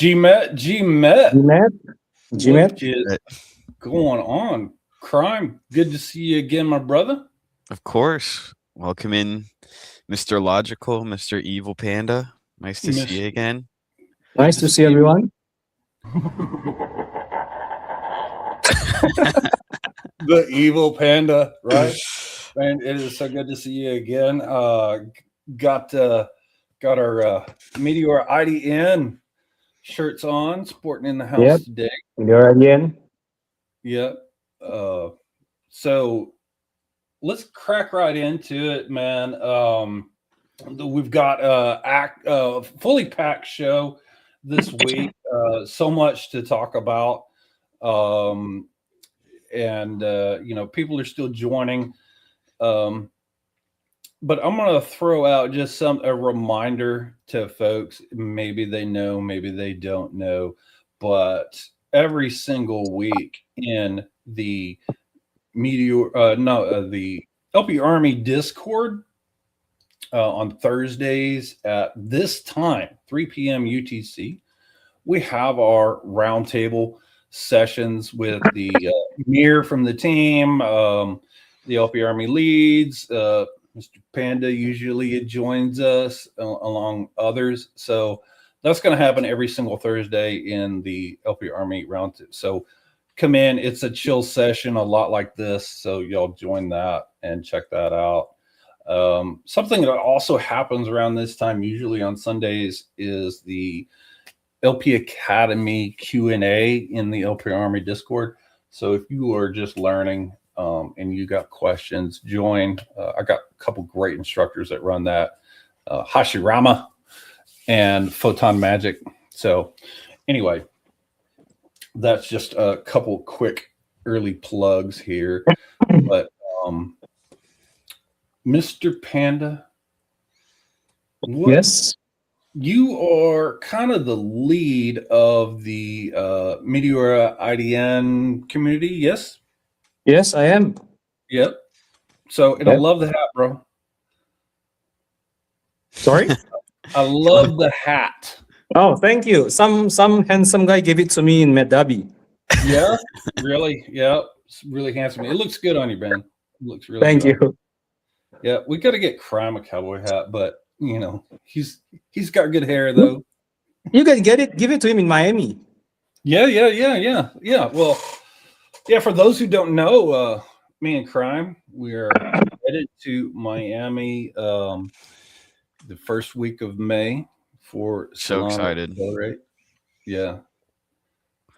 G-Met. GMet. What is going on? Crime, good to see you again, my brother. Of course. Welcome in, Mr. Logical, Mr. Evil Panda. Nice to see you again. Nice to see everyone. The Evil Panda, right? And it is so good to see you again. Got our MeteoraIDN shirts on, sporting in the house today. MeteoraIDN. Yep. So let's crack right into it, man. We've got a fully packed show this week. So much to talk about. People are still joining. But I'm going to throw out just a reminder to folks. Maybe they know, maybe they don't know, but every single week in the the LP Army Discord on Thursdays at this time, 3 p.m. UTC, we have our roundtable sessions with the Mir from the team, the LP Army leads, Mr. Panda usually joins us along others. So that's going to happen every single Thursday in the LP Army roundtable. So come in. It's a chill session, a lot like this. So y'all join that and check that out. Something that also happens around this time, usually on Sundays, is the LP Academy Q&A in the LP Army Discord. So if you are just learning and you got questions, join. I got a couple great instructors that run that, Hashirama and Photon Magic. So anyway, that's just a couple quick early plugs here. But Mr. Panda, Yes. You are kind of the lead of the MeteoraIDN community, yes? Yes, I am. Yep. So, and I love the hat, bro. Sorry? I love the hat. Oh, thank you. Some handsome guy gave it to me in Meddabi. Yeah? Really? Yeah. It's really handsome. It looks good on you, Ben. It looks really Thank good. you. Yeah, we got to get Crime a cowboy hat, but you know, he's got good hair though. You can get it, give it to him in Miami. Yeah. Well, yeah, for those who don't know, me and Crime, we are headed to Miami the first week of May for So excited. Yeah.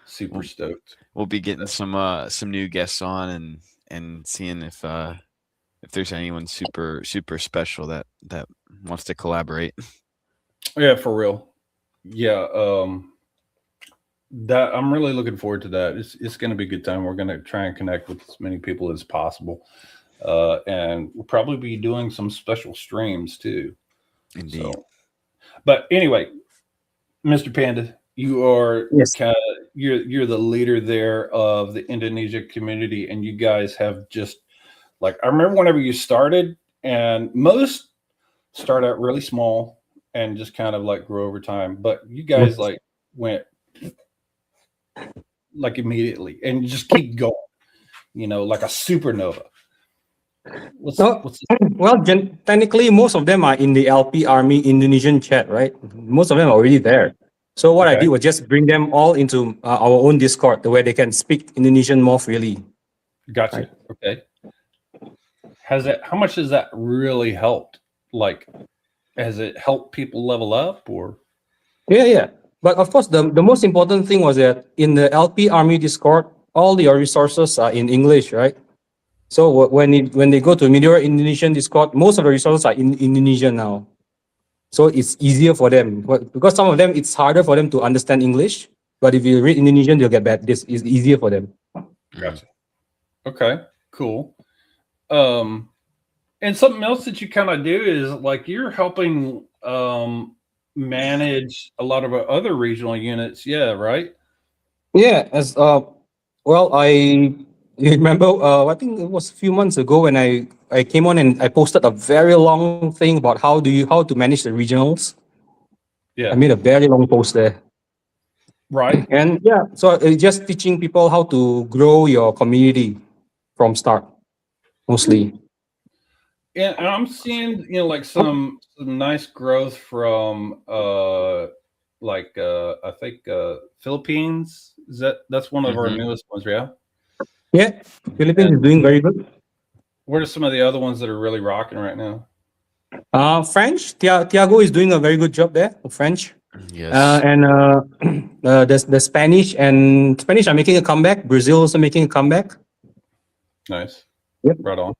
Super stoked. We'll be getting some new guests on and seeing if there's anyone super special that wants to collaborate. Yeah, for real. Yeah, that I'm really looking forward to that. It's going to be a good time. We're going to try and connect with as many people as possible, and we'll probably be doing some special streams too. Indeed. So, but anyway, Mr. Panda, you are you're the leader there of the Indonesia community, and you guys have just like, I remember whenever you started, and most start out really small and just kind of like grow over time, but you guys like went like immediately and just keep going, you know, like a supernova. Technically, most of them are in the LP Army Indonesian chat, right? Most of them are already there. So what I did was just bring them all into our own Discord where they can speak Indonesian more freely. Gotcha. Right. Okay. How much has that really helped? Like, has it helped people level up or? Yeah. But of course, the most important thing was that in the LP Army Discord, all your resources are in English, right? So when they go to Meteora Indonesian Discord, most of the resources are in Indonesian now. So it's easier for them. Because some of them, it's harder for them to understand English. But if you read Indonesian, they'll get better. This is easier for them. Gotcha. Okay, cool. And something else that you kind of do is like you're helping manage a lot of our other regional units. Yeah, right? Yeah, as I remember, I think it was a few months ago when I came on and I posted a very long thing about how to manage the regionals. Yeah. I made a very long post there. Right. And yeah, so just teaching people how to grow your community from start, mostly. And I'm seeing, like some nice growth from I think Philippines. That's one of our Mhm. newest ones, yeah. Yeah, Philippines is doing very good. What are some of the other ones that are really rocking right now? French, Tiago is doing a very good job there. French. Yes. And the Spanish are making a comeback. Brazil also making a comeback. Nice. Yep. Right on.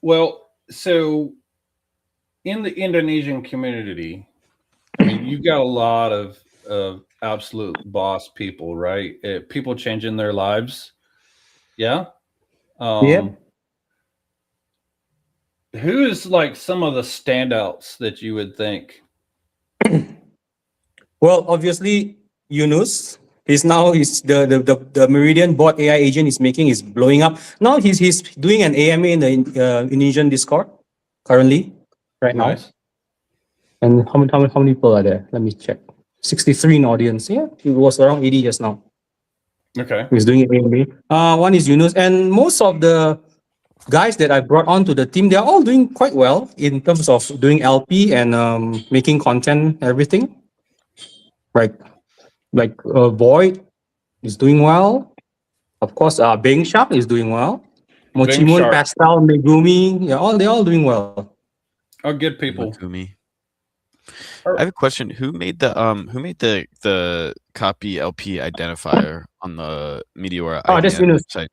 Well, so in the Indonesian community, I mean, you've got a lot of absolute boss people, right? People changing their lives. Yeah. Yep. Who is like some of the standouts that you would think? Well, obviously Yunus. He's the Meridian bot AI agent he's making is blowing up. Now he's doing an AMA in the Indonesian Discord currently right now. Nice. And how many people are there? Let me check. 63 in audience. Yeah, he was around 80 just now. Okay. He's doing AMA. One is Yunus, and most of the guys that I brought onto the team, they're all doing quite well in terms of doing LP and making content, everything. Like Void is doing well. Of course, Bing Shark is doing well. Bing Mochimun, Shark. Pastel, Megumi, they're all doing well. Oh, good people. Megumi. I have a question. Who made the copy LP identifier on the Meteora Oh, that's IDN Yunus. website?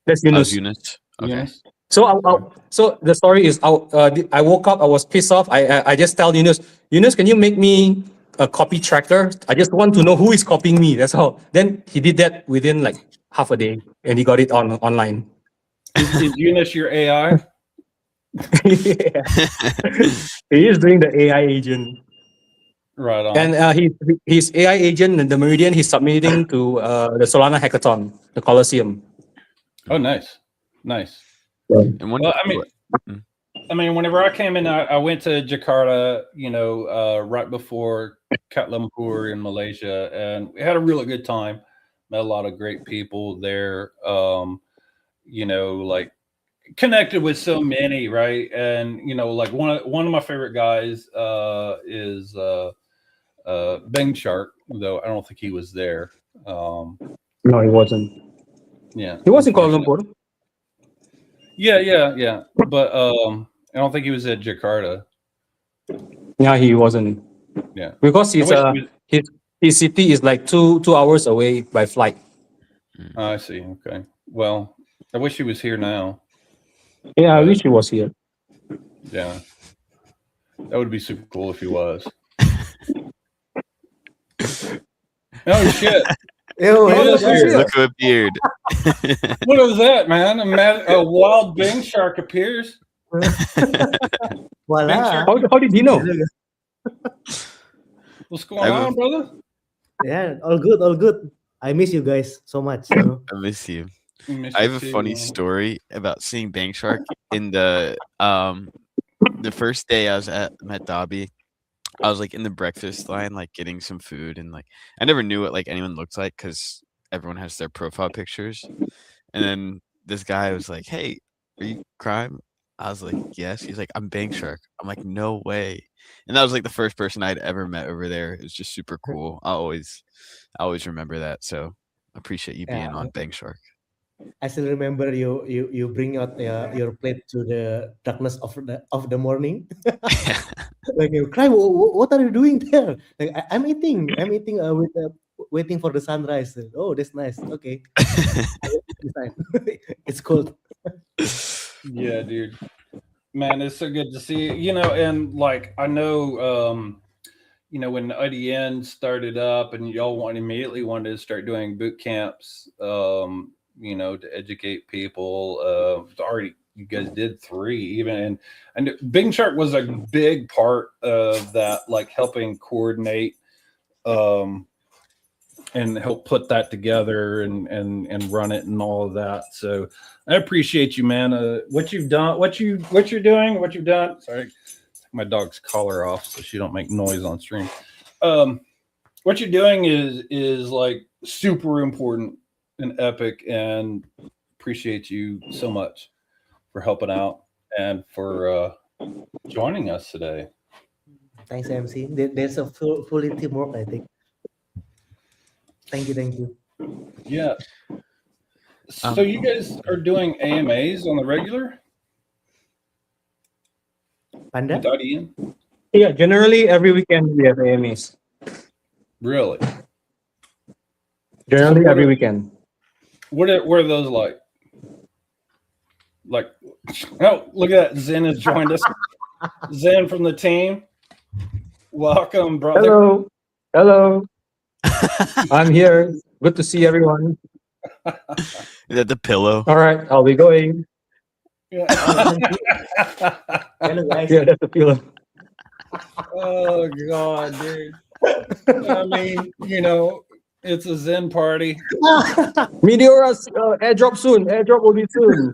That's That was Yunus. Eunice. Okay. Yes. So the story is, I woke up, I was pissed off. I just tell Yunus, can you make me a copy tracker? I just want to know who is copying me. That's all. Then he did that within like half a day, and he got it online. Is Eunice your AI? Yeah. He is doing the AI agent. Right on. And his AI agent, the Meridian, he's submitting to the Solana Hackathon, the Colosseum. Oh, nice. Nice. And one, Well, I mean, whenever I came in, I went to Jakarta, right before Kuala Lumpur in Malaysia, and we had a really good time. Met a lot of great people there. Like connected with so many, right? And like one of my favorite guys is Bing Shark, though I don't think he was there. No, he wasn't. Yeah, He was in Kuala Lumpur. Yeah. But I don't think he was at Jakarta. Yeah, he wasn't. Yeah, Because his city is like 2 hours away by flight. I see. Okay. Well, I wish he was here now. Yeah, I wish he was here. Yeah, that would be super cool if he was. Oh shit! look who appeared. What was that, man? A wild Bing Shark appears. Voila. How did he know? What's going on, brother? Yeah, all good. I miss you guys so much. I miss you. I have a funny story about seeing Bang Shark in the first day I was at Met Dobby. I was like in the breakfast line, like getting some food, and like I never knew what like anyone looked like because everyone has their profile pictures. And then this guy was like, "Hey, are you Crime?" I was like, "Yes." He's like, "I'm Bang Shark." I'm like, "No way!" And that was like the first person I'd ever met over there. It was just super cool. I always remember that. So I appreciate you being on Bang Shark. I still remember you bring out your plate to the darkness of the morning. Like, Cry, what are you doing there? Like, I'm eating with waiting for the sunrise. Oh, that's nice. Okay, it's cold. Yeah, dude. Man, it's so good to see you. And like I know, when IDN started up, and y'all immediately wanted to start doing boot camps. To educate people. Already, you guys did 3 even, and Bing Shark was a big part of that, like helping coordinate, and help put that together and run it and all of that. So I appreciate you, man. What you've done, what you're doing, what you've done. Sorry, take my dog's collar off so she don't make noise on stream. what you're doing is like super important and epic, and appreciate you so much for helping out and for joining us today. Thanks, MC. There's a fully teamwork, I think. Thank you. Yeah. So you guys are doing AMAs on the regular? Panda? With IDN? Yeah, generally every weekend we have AMAs. Really? Generally So every weekend. What are those like? Like, oh, look at that. Zen has joined us. Zen from the team. Welcome, brother. Hello. I'm here. Good to see everyone. Is that the pillow? All right, I'll be going. Yeah. Hello, guys. Yeah, that's the feeling. Oh, God, dude. I mean, it's a Zen party. Meteora's airdrop soon. Airdrop will be soon.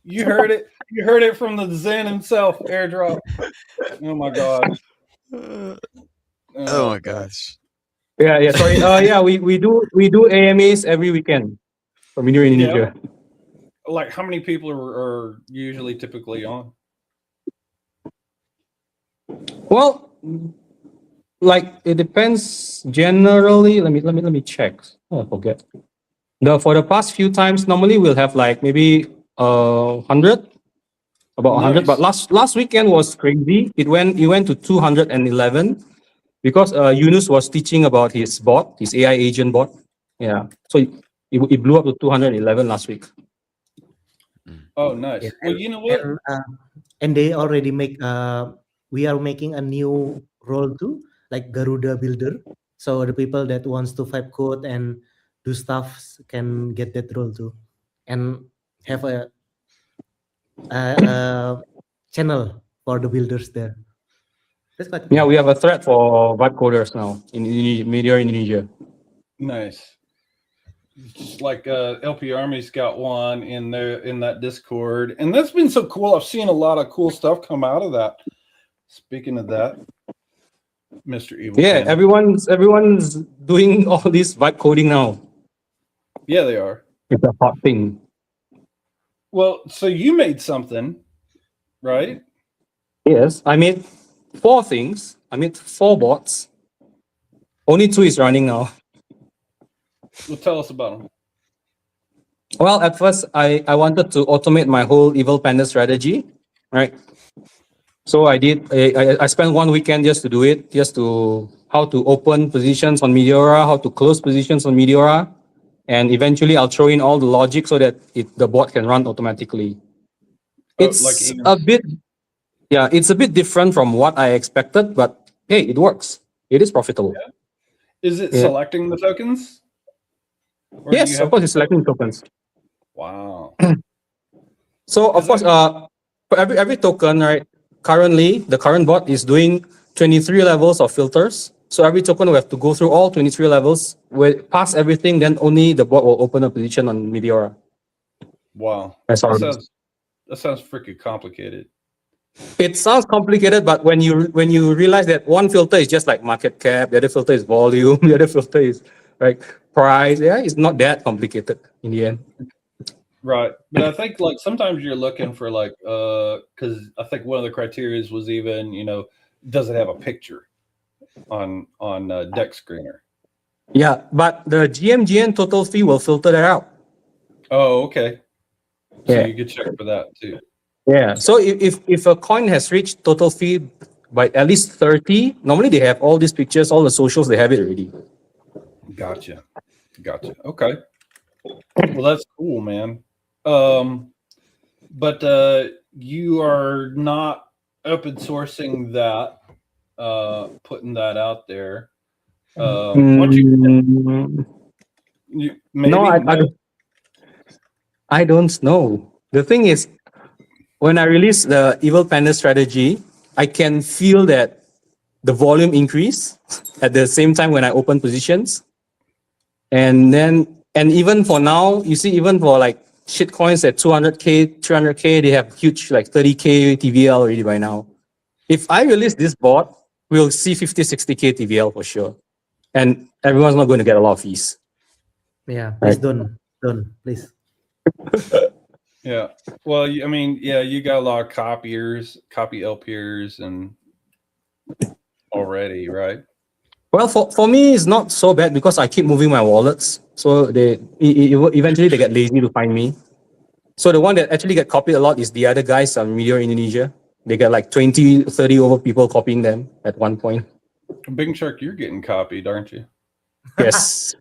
You heard it. You heard it from the Zen himself. Airdrop. Oh my God. Oh my gosh. Yeah. Sorry. Yeah, we do AMAs every weekend for Meteora Indonesia. Yeah. Like, how many people are usually typically on? Well, like it depends. Generally, let me check. Oh, I forget. For the past few times, normally we'll have like maybe 100, about 100. But last weekend was crazy. It went to 211 because Yunus was teaching about his bot, his AI agent bot. Yeah, so it blew up to 211 last week. Oh, nice. Yeah, Well, you know what? And they already we are making a new role too, like Garuda Builder. So the people that wants to vibe code and do stuff can get that role too, and have a channel for the builders there. That's quite cool. Yeah, we have a thread for vibe coders now in Meteora Indonesia. Nice. Just like LP Army's got one in that Discord, and that's been so cool. I've seen a lot of cool stuff come out of that. Speaking of that, Mr. Evil. Yeah, Panda. everyone's doing all this vibe coding now. Yeah, they are. It's a hot thing. Well, so you made something, right? Yes, I made 4 things. I made 4 bots. Only 2 is running now. Well, tell us about them. Well, at first, I wanted to automate my whole Evil Panda strategy, right? So I did. I spent 1 weekend just to do it, just to how to open positions on Meteora, how to close positions on Meteora, and eventually I'll throw in all the logic so that the bot can run automatically. It's it's a bit different from what I expected, but hey, it works. It is profitable. Yeah. Is it selecting the tokens? Or yes, of course, it's selecting tokens. Wow. So of course, for every token, right? Currently, the current bot is doing 23 levels of filters. So every token will have to go through all 23 levels. Pass everything, then only the bot will open a position on Meteora. Wow. That sounds freaking complicated. It sounds complicated, but when you realize that one filter is just like market cap, the other filter is volume, the other filter is like price. Yeah, it's not that complicated in the end. Right. But I think like sometimes you're looking for like because I think one of the criteria was even, does it have a picture on deck screener? Yeah, but the GMGN total fee will filter that out. Oh, okay. So Yeah. you could check for that too. Yeah. So if a coin has reached total fee by at least 30, normally they have all these pictures, all the socials, they have it already. Gotcha. Okay. Well, that's cool, man. But you are not open sourcing that, putting that out there. Maybe? No, I don't know. The thing is, when I release the Evil Panda strategy, I can feel that the volume increase at the same time when I open positions. And even for now, you see, even for like shit coins at 200K, 300K, they have huge like 30K TVL already by now. if I release this bot, we'll see 50, 60K TVL for sure. And everyone's not going to get a lot of fees. Yeah, please Right. don't, please. Yeah. Well, I mean, yeah, you got a lot of copy LPers and already, right? Well, for me, it's not so bad because I keep moving my wallets. So eventually they get lazy to find me. So the one that actually get copied a lot is the other guys on Meteora Indonesia. They get like 20, 30 over people copying them at one point. Big Shark, you're getting copied, aren't you? Yes.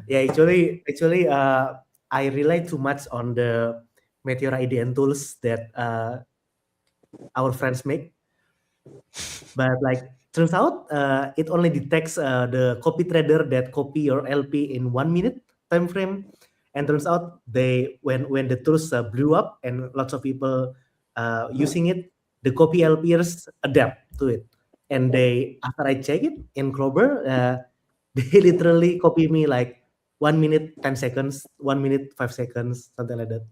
Yeah, actually, I rely too much on the MeteoraIDN tools that our friends make, but like turns out it only detects the copy trader that copy your LP in 1 minute time frame, and turns out when the tools blew up and lots of people using it, the copy LPers adapt to it, and they after I check it in Clover, they literally copy me like 1 minute 10 seconds, 1 minute 5 seconds, something like that.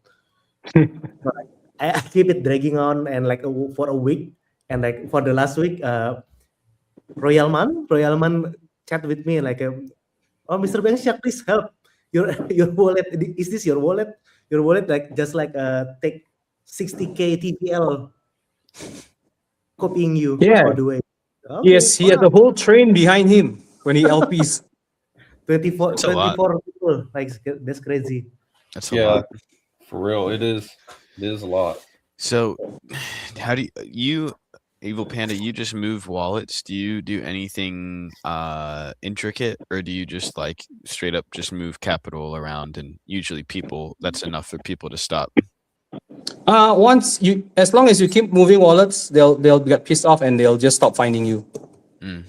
So I keep it dragging on and like for a week, and like for the last week, Royal Man chat with me like, oh Mr. Bengshak, please help. Your wallet, is this your wallet? Your wallet like just like take 60K TPL copying you Yeah. all the way. Okay, Yes, he has a whole train behind him when he LPs. 24 That's a lot. people, like that's crazy. That's a Yeah, lot. for real. It is a lot. So, how do you, Evil Panda, you just move wallets? Do you do anything intricate, or do you just like straight up just move capital around, and usually that's enough for people to stop? As long as you keep moving wallets, they'll get pissed off and they'll just stop finding you.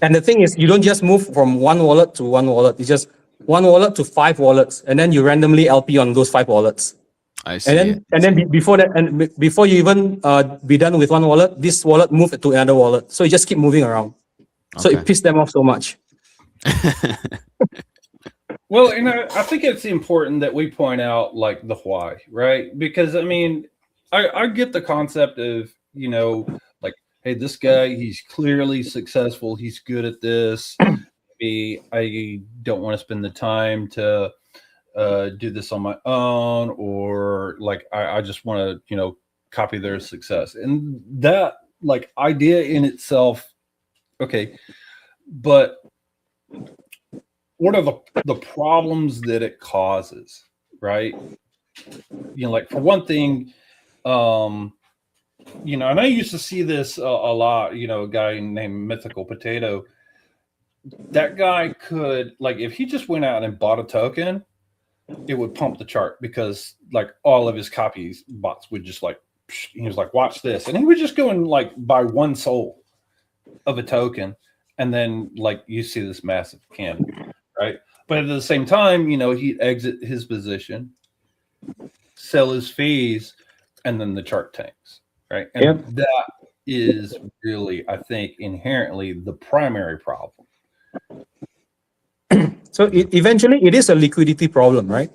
And the thing is, you don't just move from one wallet to one wallet. It's just one wallet to 5 wallets, and then you randomly LP on those 5 wallets. I see. And then before that, and before you even be done with one wallet, this wallet move to another wallet. So you just keep moving around. So Okay. it pissed them off so much. Well, and I think it's important that we point out like the why, right? Because I mean, I get the concept of, you know, like, hey, this guy, he's clearly successful. He's good at this. Maybe I don't want to spend the time to do this on my own, or like I just want to, you know, copy their success. And that like idea in itself, okay, but what are the problems that it causes, right? You know, like for one thing, you know, and I used to see this a lot, you know, a guy named Mythical Potato. That guy could, like, if he just went out and bought a token, it would pump the chart because like all of his copies bots would just like, he was like, watch this. And he would just go and like buy one soul of a token. And then like you see this massive candle, right? But at the same time, you know, he'd exit his position, sell his fees, and then the chart tanks, right? And that is really, I think, inherently the primary problem. So eventually it is a liquidity problem, right?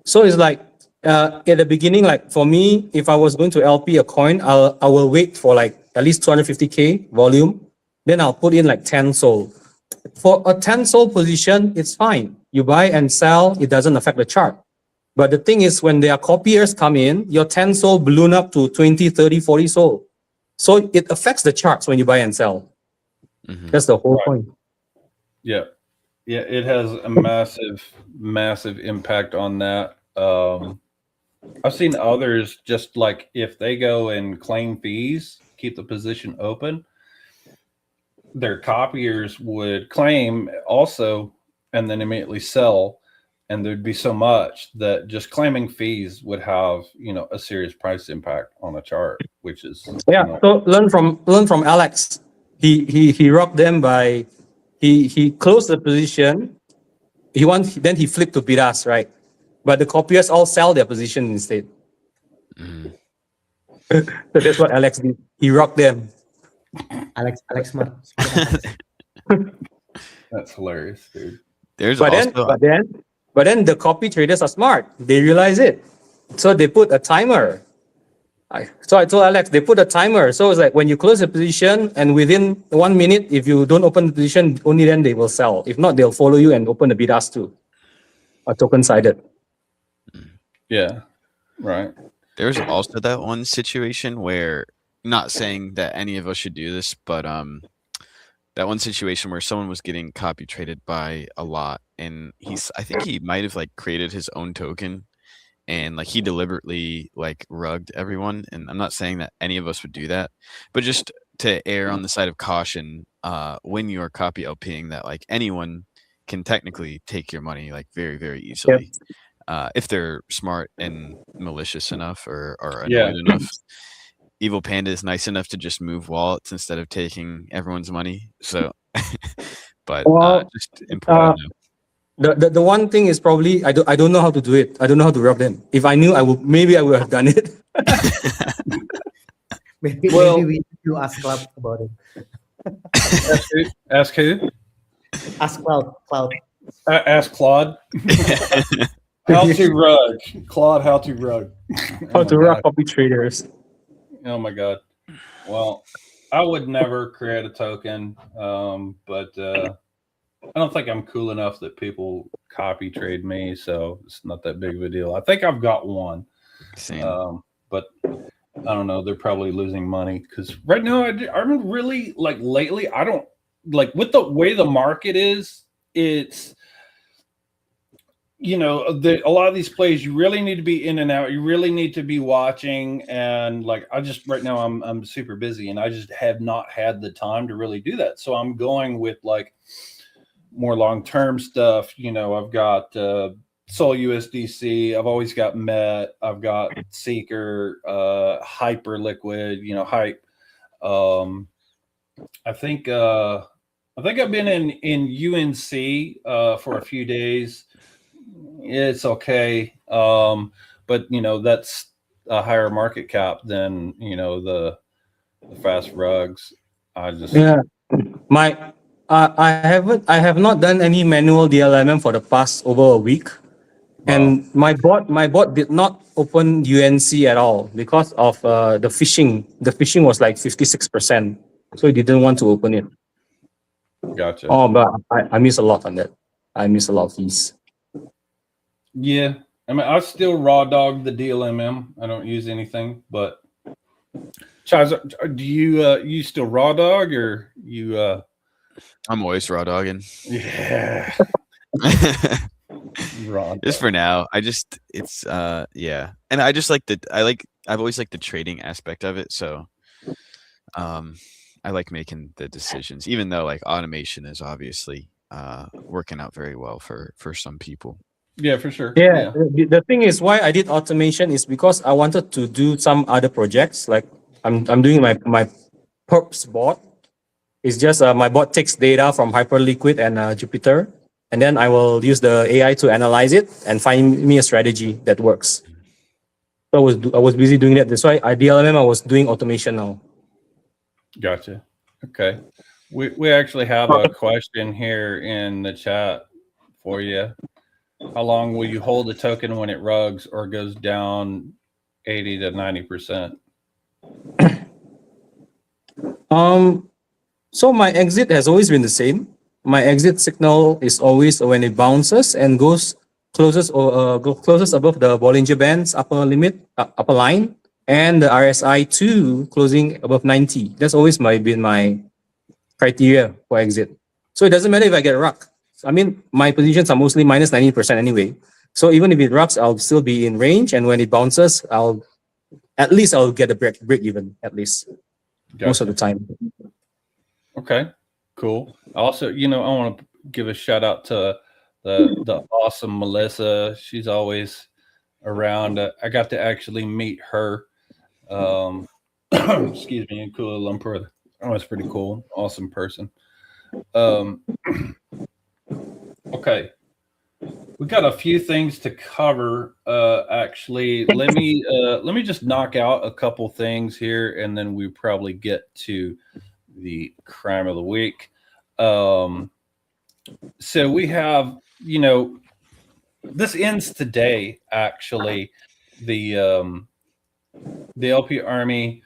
So it's like at the beginning, like for me, if I was going to LP a coin, I will wait for like at least 250K volume. Then I'll put in like 10 soul. For a 10 soul position, it's fine. You buy and sell, it doesn't affect the chart. But the thing is, when their copiers come in, your 10 soul balloon up to 20, 30, 40 soul. So it affects the charts when you buy and sell. That's the whole point. Yeah. Yeah, it has a massive impact on that. I've seen others just like if they go and claim fees, keep the position open, their copiers would claim also and then immediately sell, and there'd be so much that just claiming fees would have, you know, a serious price impact on a chart, which is yeah. You know, So learn from Alex. He rocked them by he closed the position. Then he flipped to beat us, right? But the copiers all sell their position instead. So that's what Alex did. He rocked them. Alex smart. that's hilarious, dude. But then the copy traders are smart. They realize it. So they put a timer So I told Alex, they put a timer. So it's like when you close the position and within 1 minute, if you don't open the position, only then they will sell. If not, they'll follow you and open the bid ask too. A token sided. Yeah. Right. There's also that one situation where, not saying that any of us should do this, but that one situation where someone was getting copy traded by a lot, and I think he might have like created his own token, and like he deliberately like rugged everyone. And I'm not saying that any of us would do that, but just to err on the side of caution, when you're copy LPing, that like anyone can technically take your money like very, very easily. If they're smart and malicious enough or annoyed enough. Evil Panda is nice enough to just move wallets instead of taking everyone's money. So, but just important to know. The one thing is probably I don't know how to do it. I don't know how to rub them. If I knew, I would have done it. Maybe we do ask Cloud about it. Ask who? Ask Cloud. Ask Claude. How to rug. Claude, how to rug. How to rug copy traders. Oh my God. Well, I would never create a token, but I don't think I'm cool enough that people copy trade me, so it's not that big of a deal. I think I've got one. Same. But I don't know. They're probably losing money because right now I'm really like lately. I don't like with the way the market is. It's a lot of these plays you really need to be in and out. You really need to be watching, and like I just right now I'm super busy and I just have not had the time to really do that. So I'm going with like more long-term stuff. I've got Sol USDC. I've always got Met. I've got Seeker, Hyper Liquid. Hype. I think I've been in UNC for a few days. It's okay, but that's a higher market cap than the fast rugs. I have not done any manual DLMM for the past over a week. Wow. And my bot did not open UNC at all because of the phishing. The phishing was like 56%, so he didn't want to open it. Gotcha. Oh, but I miss a lot on that. I miss a lot of fees. Yeah, I mean, I still raw dog the DLMM. I don't use anything, but Chaz, do you still raw dog or you? I'm always raw dogging. Yeah. Raw just for now. It's yeah, and I just like I've always liked the trading aspect of it. So, I like making the decisions, even though like automation is obviously working out very well for some people. Yeah, for sure. Yeah. The thing is, why I did automation is because I wanted to do some other projects. Like I'm doing my perps bot. It's just my bot takes data from Hyperliquid and Jupyter, and then I will use the AI to analyze it and find me a strategy that works. So I was busy doing that. That's why I was doing automation now. Gotcha. Okay. We actually have a question here in the chat for you. How long will you hold the token when it rugs or goes down 80 to 90%? So my exit has always been the same. My exit signal is always when it bounces and goes closest above the Bollinger Band's upper line, and the RSI 2 closing above 90. That's always been my criteria for exit. So it doesn't matter if I get rugged. I mean, my positions are mostly minus 90% anyway. So even if it rugs, I'll still be in range. And when it bounces, I'll get a break even at least. Gotcha. Most of the time. Okay, cool. Also, I want to give a shout out to the awesome Melissa. She's always around. I got to actually meet her. Excuse me, in Kuala Lumpur. That was pretty cool. Awesome person. Okay, we got a few things to cover. Actually, let me just knock out a couple things here, and then we probably get to the crime of the week. So we have, this ends today. Actually, the the LP Army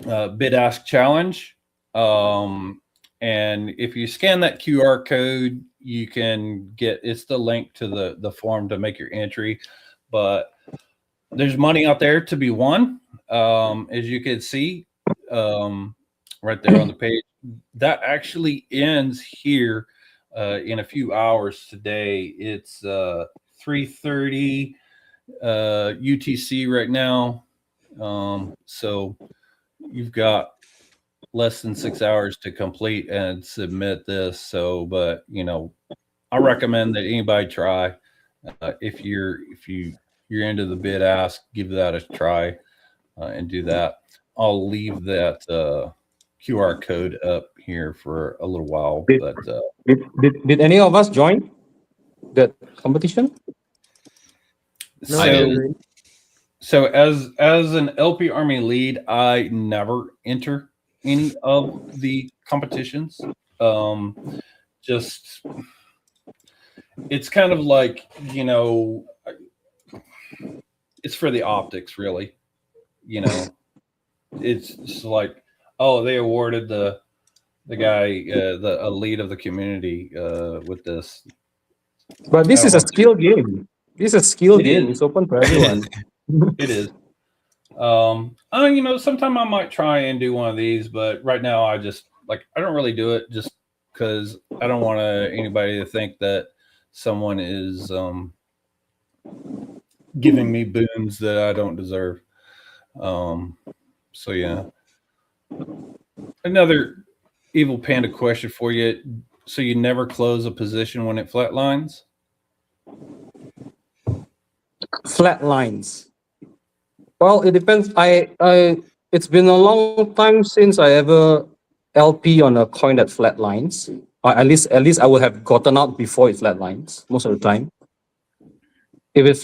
Bid Ask Challenge. And if you scan that QR code, you can get, it's the link to the form to make your entry. But there's money out there to be won. As you can see right there on the page, that actually ends here in a few hours today. It's 3:30 UTC right now. So you've got less than 6 hours to complete and submit this. So, but you know, I recommend that anybody try. If you're into the bid ask, give that a try and do that. I'll leave that QR code up here for a little while. But did any of us join that competition? No, I didn't. So as an LP Army lead, I never enter any of the competitions. Just it's kind of like, you know, it's for the optics, really. You know, it's just like, oh, they awarded the guy a lead of the community with this. But this is a skill game. This is a skill game. It's open for everyone. It is. You know, sometime I might try and do one of these, but right now I just like, I don't really do it just because I don't want anybody to think that someone is giving me boons that I don't deserve. So yeah. Another Evil Panda question for you. So you never close a position when it flatlines? Flat lines. Well, it depends. It's been a long time since I ever LP on a coin that flat lines. At least I would have gotten out before it flat lines most of the time. If it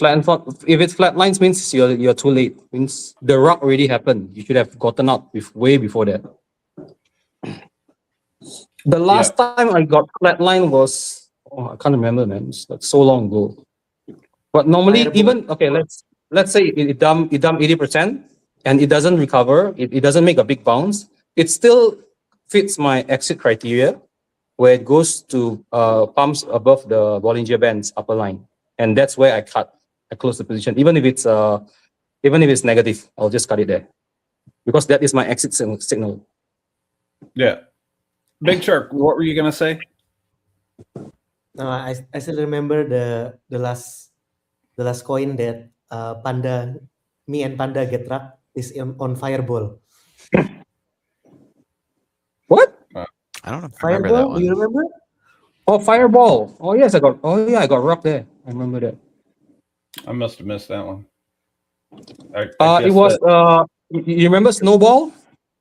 flat lines means you're too late. Means the rock already happened. You should have gotten out way before that. The last time I got flat line was, I can't remember, man. It's like so long ago. But normally, let's say it dump 80% and it doesn't recover. It doesn't make a big bounce. It still fits my exit criteria, where it goes to pumps above the Bollinger Band's upper line, and that's where I close the position. Even if it's negative, I'll just cut it there, because that is my exit signal. Yeah. Big Shark, what were you gonna say? No, I still remember the last coin that me and Panda get wrapped is on Fireball. What? I don't remember that Fireball? one. Do you remember? Oh, Fireball. Oh yes, I got rocked there. I remember that. I must have missed that one. It was you remember Snowball?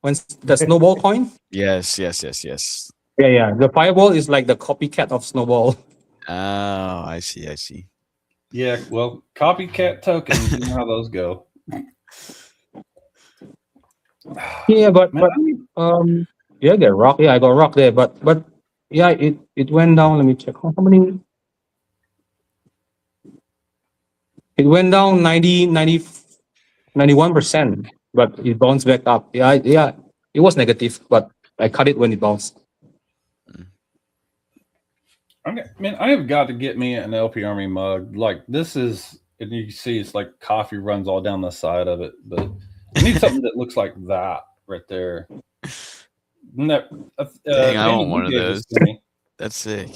When the Snowball coin? Yes. Yeah. The Fireball is like the copycat of Snowball. Oh, I see. Yeah, well, copycat tokens, you know how those go. Yeah, but yeah, get rocked. Yeah, I got rocked there. But yeah, it went down. Let me check how many. It went down 91%, but it bounced back up. Yeah, it was negative, but I cut it when it bounced. Man, I have got to get me an LP Army mug. Like this is, and you can see it's like coffee runs all down the side of it, but I need something that looks like that right there. Dang, I want one of those. That's sick.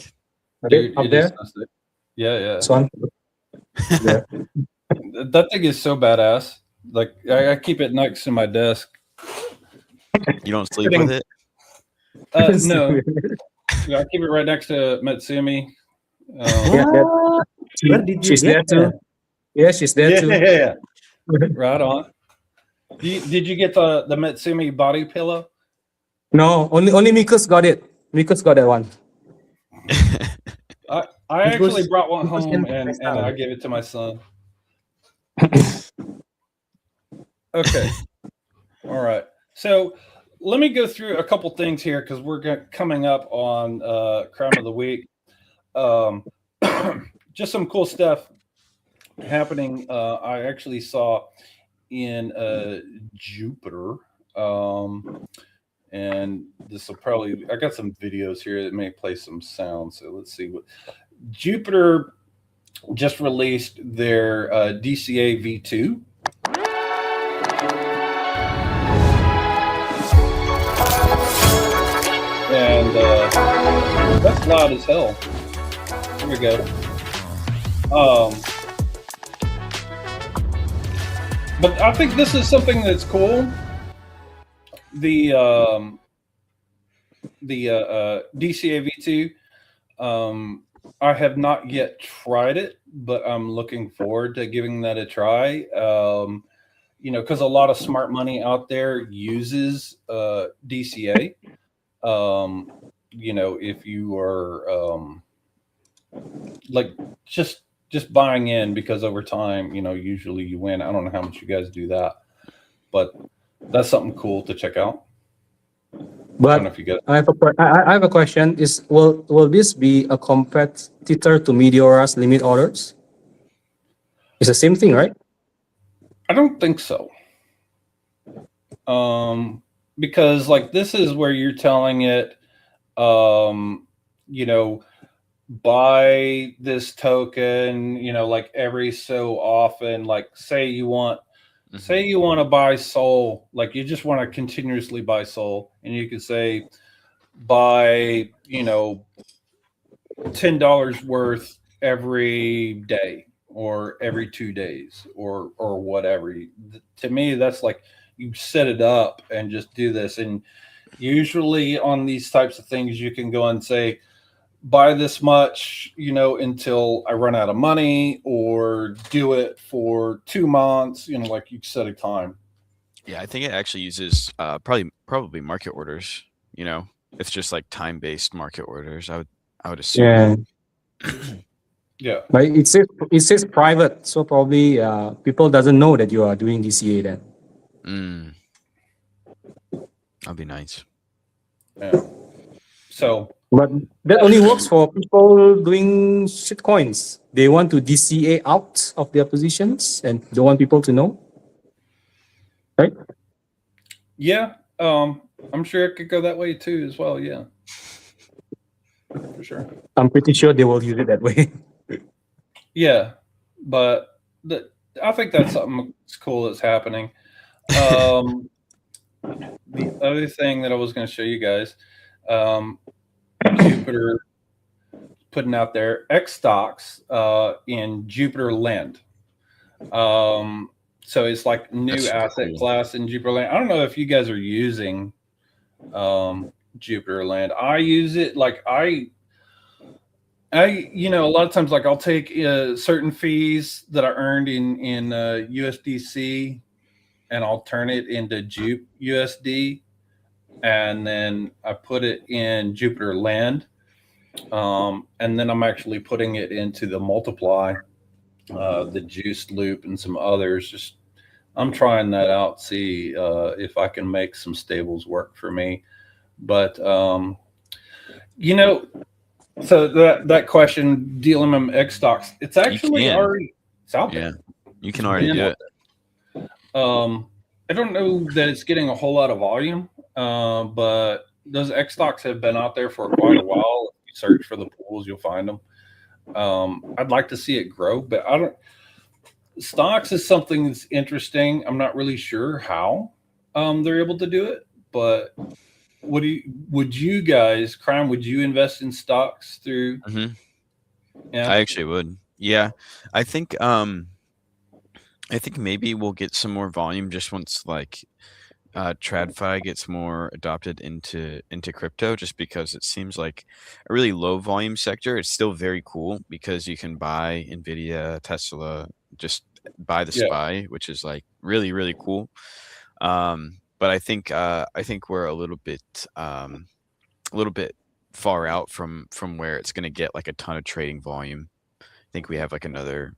Dude, Up there? so sick. Yeah. This one. Yeah. That thing is so badass. Like I keep it next to my desk. You don't sleep with it? No. Yeah, I keep it right next to Metsumi. Where did you She's there get too. that? Yeah, she's there too. Yeah. Right on. Did you get the Metsumi body pillow? No, only Mikus got it. Mikus got that one. I actually brought one home and I gave it to my son. Okay. All right. So let me go through a couple things here because we're coming up on Crime of the Week. Just some cool stuff happening. I actually saw in Jupiter. And this will probably, I got some videos here that may play some sound. So let's see what Jupiter just released their DCA V2. And that's loud as hell. Here we go. But I think this is something that's cool. The DCA V2. I have not yet tried it, but I'm looking forward to giving that a try. You know, because a lot of smart money out there uses DCA. You know, if you are like just buying in, because over time, you know, usually you win. I don't know how much you guys do that, but that's something cool to check out. But I don't know if you guys. I have a question. Will this be a competitor to Meteora's limit orders? It's the same thing, right? I don't think so. Because like this is where you're telling it, you know, buy this token, you know, like every so often, like say you want to buy Sol, like you just want to continuously buy Sol, and you could say buy, you know, $10 worth every day or every 2 days or whatever. To me, that's like you set it up and just do this. And usually on these types of things, you can go and say, buy this much, you know, until I run out of money, or do it for 2 months, you know, like you set a time. Yeah, I think it actually uses probably market orders. You know, it's just like time-based market orders. I would assume. Yeah. Yeah. But it says private, so probably people doesn't know that you are doing DCA then. That'd be nice. Yeah. So. But that only works for people doing shitcoins. They want to DCA out of their positions and don't want people to know, right? Yeah, I'm sure it could go that way too as well. Yeah, for sure. I'm pretty sure they will use it that way. Yeah, but I think that's something that's cool that's happening. The other thing that I was going to show you guys, Jupiter putting out their X stocks in Jupiter Land. So it's like new asset class in Jupiter Land. I don't know if you guys are using Jupiter Land. I use it like I you know, a lot of times like I'll take certain fees that I earned in USDC and I'll turn it into Jupe USD, and then I put it in Jupiter Land, and then I'm actually putting it into the Multiply, the Juiced Loop, and some others. Just I'm trying that out, see if I can make some stables work for me. But you know, so that question, DLMM X stocks, it's actually already out there. Yeah, you can already do it. I don't know that it's getting a whole lot of volume, but those X stocks have been out there for quite a while. If you search for the pools, you'll find them. I'd like to see it grow, but I don't. Stocks is something that's interesting. I'm not really sure how they're able to do it, but would you guys, Crime, would you invest in stocks through? Yeah, I actually would. Yeah, I think maybe we'll get some more volume just once like TradFi gets more adopted into crypto, just because it seems like a really low volume sector. It's still very cool because you can buy Nvidia, Tesla, just buy the SPY, which is like really, really cool. But I think we're a little bit far out from where it's going to get like a ton of trading volume. I think we have like another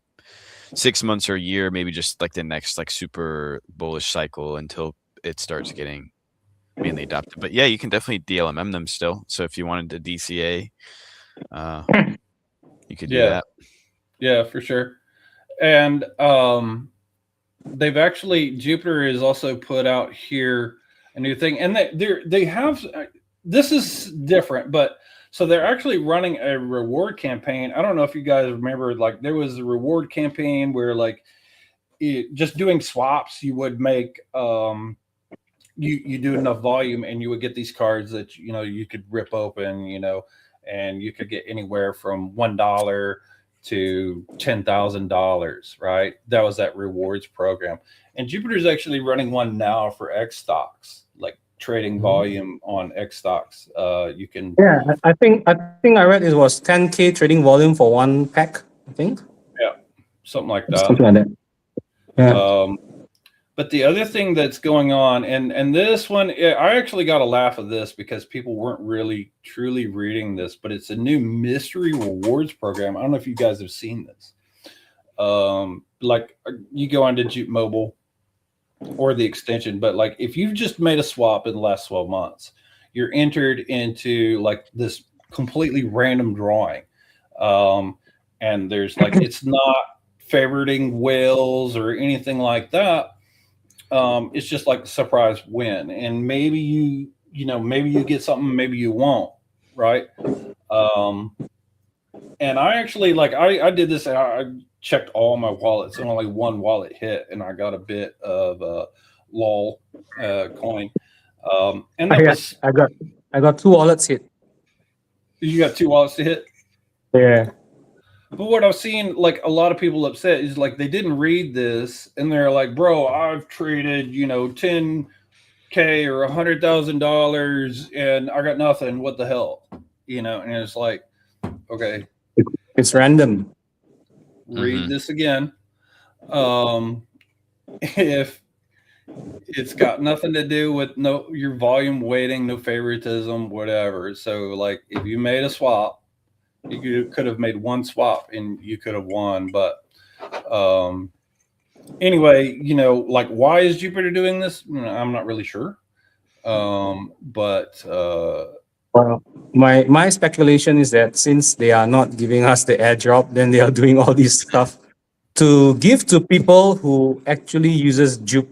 6 months or a year, maybe just like the next like super bullish cycle until it starts getting mainly adopted. But yeah, you can definitely DLMM them still. So if you wanted to DCA, you could do that. Yeah, for sure. And they've actually, Jupiter has also put out here a new thing, and they have, this is different, but so they're actually running a reward campaign. I don't know if you guys remember, like there was a reward campaign where like just doing swaps, you would make you do enough volume and you would get these cards that you could rip open, and you could get anywhere from $1 to $10,000, right? That was that rewards program. And Jupiter's actually running one now for X stocks, like trading volume on X stocks. You can, Yeah, I think I read it was 10K trading volume for one pack. I think something like that. something like that. Yeah. But the other thing that's going on, and this one, I actually got a laugh of this because people weren't really truly reading this, but it's a new mystery rewards program. I don't know if you guys have seen this. Like you go onto Jupe Mobile or the extension, but like if you've just made a swap in the last 12 months, you're entered into like this completely random drawing. And there's like, it's not favoriting whales or anything like that. It's just like a surprise win, and maybe maybe you get something, maybe you won't, right? And I actually I did this. I checked all my wallets, and only one wallet hit, and I got a bit of LOL coin. And that I got 2 wallets hit. You got 2 wallets to hit. Yeah. But what I've seen, like a lot of people upset, is like they didn't read this, and they're like, "Bro, I've traded, $10K or $100,000, and I got nothing. What the hell?" And it's like, okay, It's random. read this again. If it's got nothing to do with your volume weighting, no favoritism, whatever. So, like, if you made a swap, you could have made one swap and you could have won. But anyway, like, why is Jupiter doing this? I'm not really sure. But Well, my speculation is that since they are not giving us the airdrop, then they are doing all this stuff to give to people who actually uses Jupe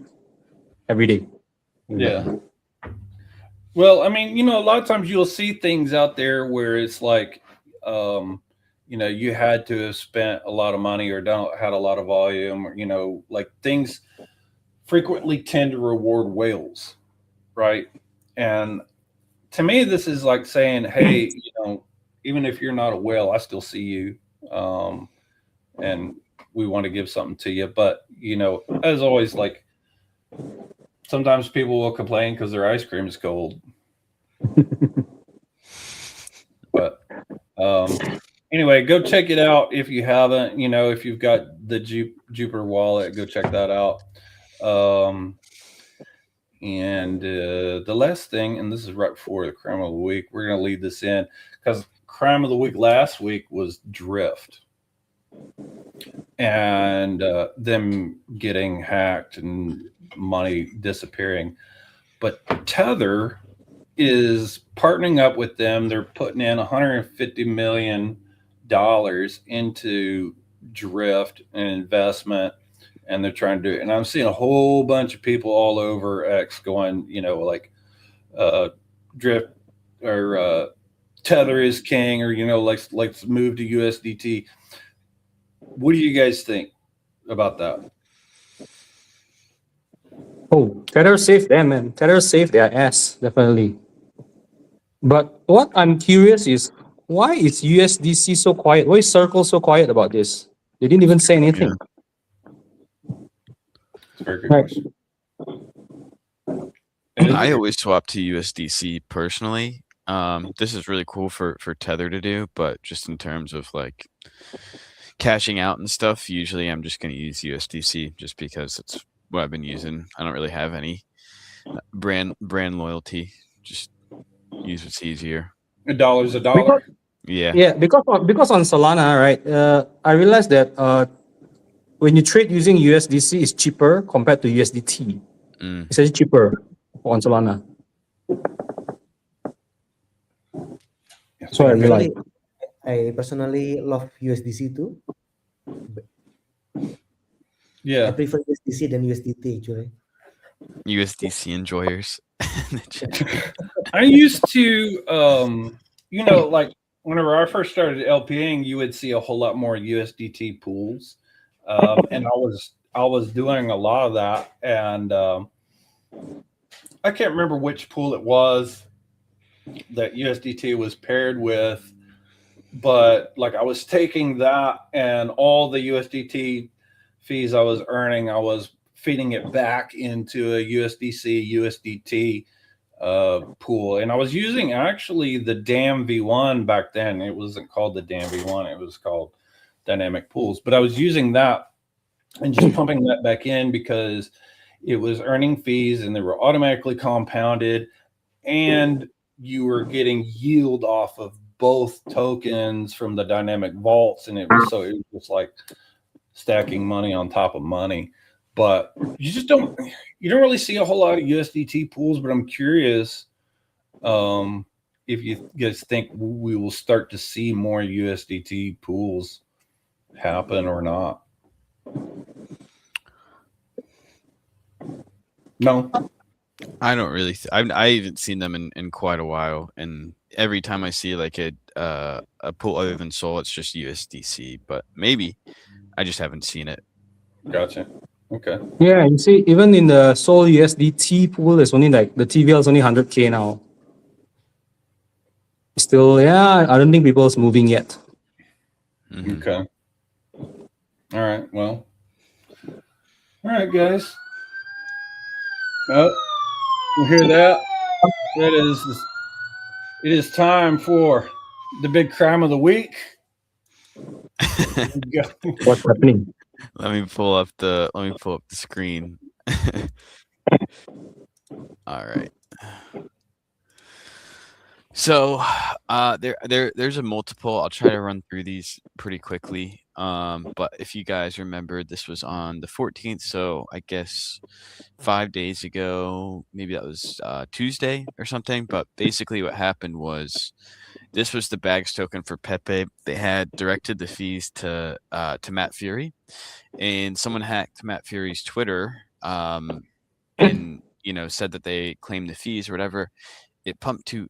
every day. Yeah. Well, I mean, a lot of times you'll see things out there where it's like, you had to have spent a lot of money or had a lot of volume, or, like things frequently tend to reward whales, right? And to me, this is like saying, hey, even if you're not a whale, I still see you. And we want to give something to you. But, as always, like, sometimes people will complain because their ice cream is cold. But anyway, go check it out if you haven't. If you've got the Jupiter wallet, go check that out. And the last thing, and this is right before the crime of the week, we're going to lead this in because crime of the week last week was drift. And them getting hacked and money disappearing. But Tether is partnering up with them. They're putting in $150 million into drift and investment, and they're trying to do it. And I'm seeing a whole bunch of people all over X going, like drift or Tether is king, or let's move to USDT. What do you guys think about that? Oh, Tether saved them, man. Tether saved their ass, definitely. But what I'm curious is, why is USDC so quiet? Why is Circle so quiet about this? They didn't even say anything. It's a very good question. I always swap to USDC personally. This is really cool for Tether to do, but just in terms of like cashing out and stuff, usually I'm just going to use USDC just because it's what I've been using. I don't really have any brand loyalty. Just use what's easier. $1 a dollar. Yeah, because on Solana, right? I realized that when you trade using USDC, it's cheaper compared to USDT. It's actually cheaper on Solana. So I realized. I personally love USDC too. Yeah. I prefer USDC than USDT actually. USDC enjoyers. in the chat. I used to, like whenever I first started LPing, you would see a whole lot more USDT pools, and I was doing a lot of that, and I can't remember which pool it was that USDT was paired with, but like I was taking that and all the USDT fees I was earning, I was feeding it back into a USDC USDT pool, and I was using actually the DAM V1 back then. It wasn't called the DAM V1; it was called Dynamic Pools. But I was using that and just pumping that back in because it was earning fees and they were automatically compounded, and you were getting yield off of both tokens from the dynamic vaults, and it was just like stacking money on top of money. But you don't really see a whole lot of USDT pools. But I'm curious if you guys think we will start to see more USDT pools happen or not. No, I don't really. I haven't seen them in quite a while, and every time I see like a pool other than Sol, it's just USDC. But maybe I just haven't seen it. gotcha. Okay. Yeah, you see, even in the Sol USDT pool, there's only like the TVL is only 100K now. Still, yeah, I don't think people's moving yet. Mhm. Okay. All right. Well. All right, guys. Oh, you hear that? It is time for the big crime of the week. What's happening? Let me pull up the screen. All right. So there's a multiple. I'll try to run through these pretty quickly. But if you guys remember, this was on the 14th, so I guess 5 days ago, maybe that was Tuesday or something. But basically what happened was this was the bags token for Pepe. They had directed the fees to Matt Fury, and someone hacked Matt Fury's Twitter and said that they claimed the fees or whatever. It pumped to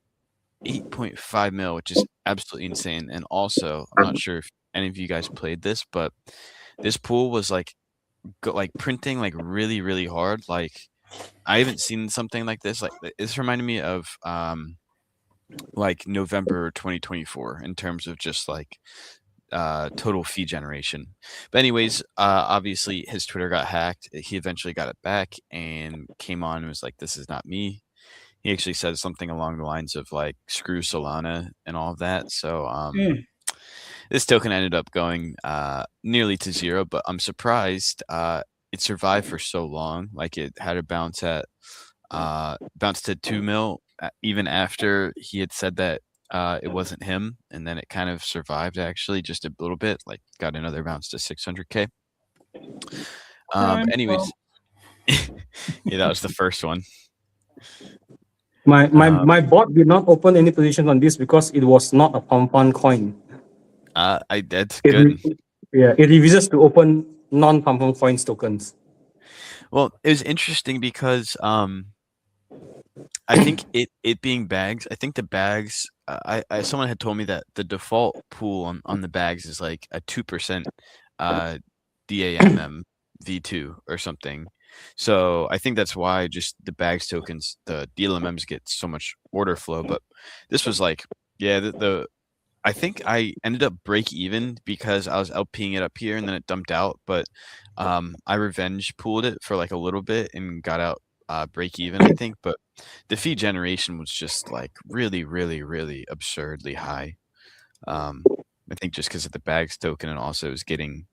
8.5 mil, which is absolutely insane. And also, I'm not sure if any of you guys played this, but this pool was like printing like really, really hard. Like I haven't seen something like this. Like this reminded me of like November 2024 in terms of just like total fee generation. But anyways, obviously his Twitter got hacked. He eventually got it back and came on and was like, "This is not me." He actually said something along the lines of like "screw Solana" and all of that. So this token ended up going nearly to zero, but I'm surprised it survived for so long. Like it had a bounce to 2 mil even after he had said that it wasn't him, and then it kind of survived actually just a little bit, like got another bounce to 600K. Anyways, yeah, that was the first one. My bot did not open any position on this because it was not a pump fund coin. That's good. It refuses to open non-pump fund coins tokens. Well, it was interesting because I think it being bags, I think the bags, someone had told me that the default pool on the bags is like a 2% DAMM V2 or something. So I think that's why just the bags tokens, the DLMMs get so much order flow. But this was like, yeah, I think I ended up break even because I was LPing it up here and then it dumped out. But I revenge pooled it for like a little bit and got out break even, I think. But the fee generation was just like really, really, really absurdly high. I think just because of the bags token, and also it was getting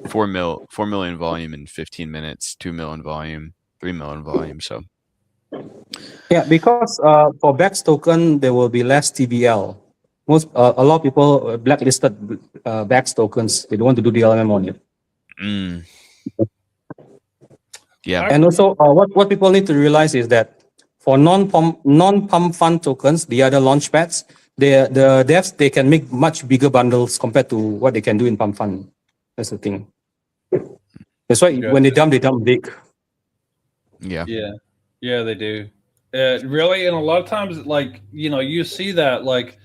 4 million volume in 15 minutes, 2 million volume, 3 million volume. So yeah, because for bags token there will be less TVL. A lot of people blacklisted bags tokens. They don't want to do DLMM on it. Yeah, and also what people need to realize is that for non-pump fund tokens, the other launch pads, the devs, they can make much bigger bundles compared to what they can do in pump fund. That's the thing. That's why Yeah. when they dump big. Yeah. Yeah, they do. Really, and a lot of times, like, you see that, like,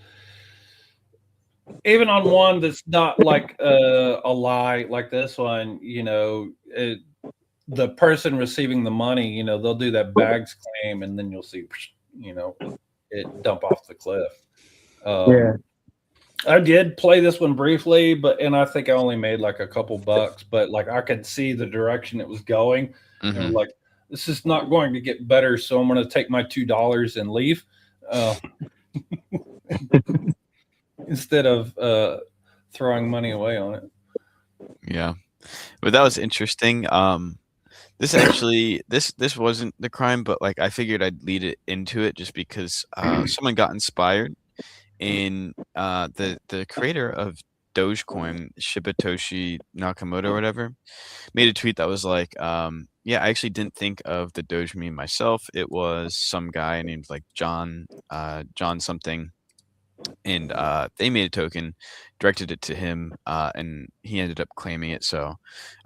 even on one that's not like a lie like this one, the person receiving the money, they'll do that bags claim, and then you'll see, it dump off the cliff. I did play this one briefly, and I think I only made like a couple bucks, but like I could see the direction it was going. Mhm. And like, this is not going to get better, so I'm going to take my $2 and leave instead of throwing money away on it. Yeah, but that was interesting. This actually, this wasn't the crime, but like I figured I'd lead it into it just because someone got inspired. In the creator of Dogecoin, Shibatoshi Nakamoto or whatever, made a tweet that was like, yeah, I actually didn't think of the Doge meme myself. It was some guy named like John something, and they made a token, directed it to him, and he ended up claiming it. So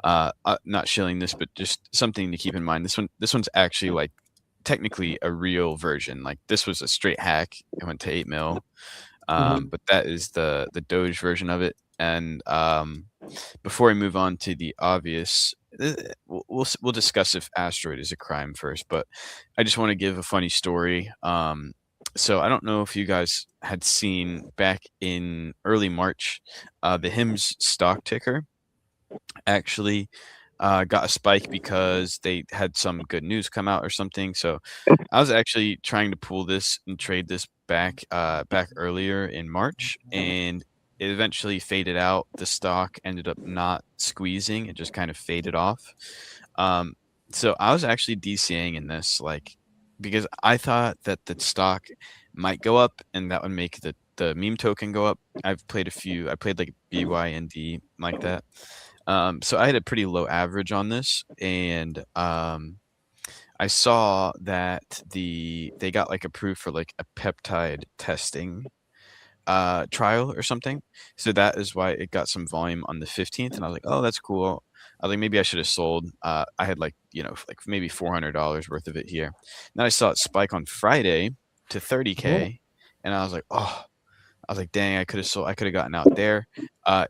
not shilling this, but just something to keep in mind. This one's actually like technically a real version. Like this was a straight hack. It went to 8 mil. But that is the Doge version of it. And before we move on to the obvious, we'll discuss if asteroid is a crime first. But I just want to give a funny story. So I don't know if you guys had seen back in early March, the HIMS stock ticker actually got a spike because they had some good news come out or something. So I was actually trying to pull this and trade this back earlier in March, and it eventually faded out. The stock ended up not squeezing; it just kind of faded off. So I was actually DCAing in this, like, because I thought that the stock might go up, and that would make the meme token go up. I played like BYND like that. So I had a pretty low average on this, and I saw that they got like approved for like a peptide testing trial or something. So that is why it got some volume on the 15th, and I was like, oh, that's cool. I was like, maybe I should have sold. I had like like maybe $400 worth of it here. Then I saw it spike on Friday to 30K, and I was like, oh. I was like, dang, I could have sold. I could have gotten out there.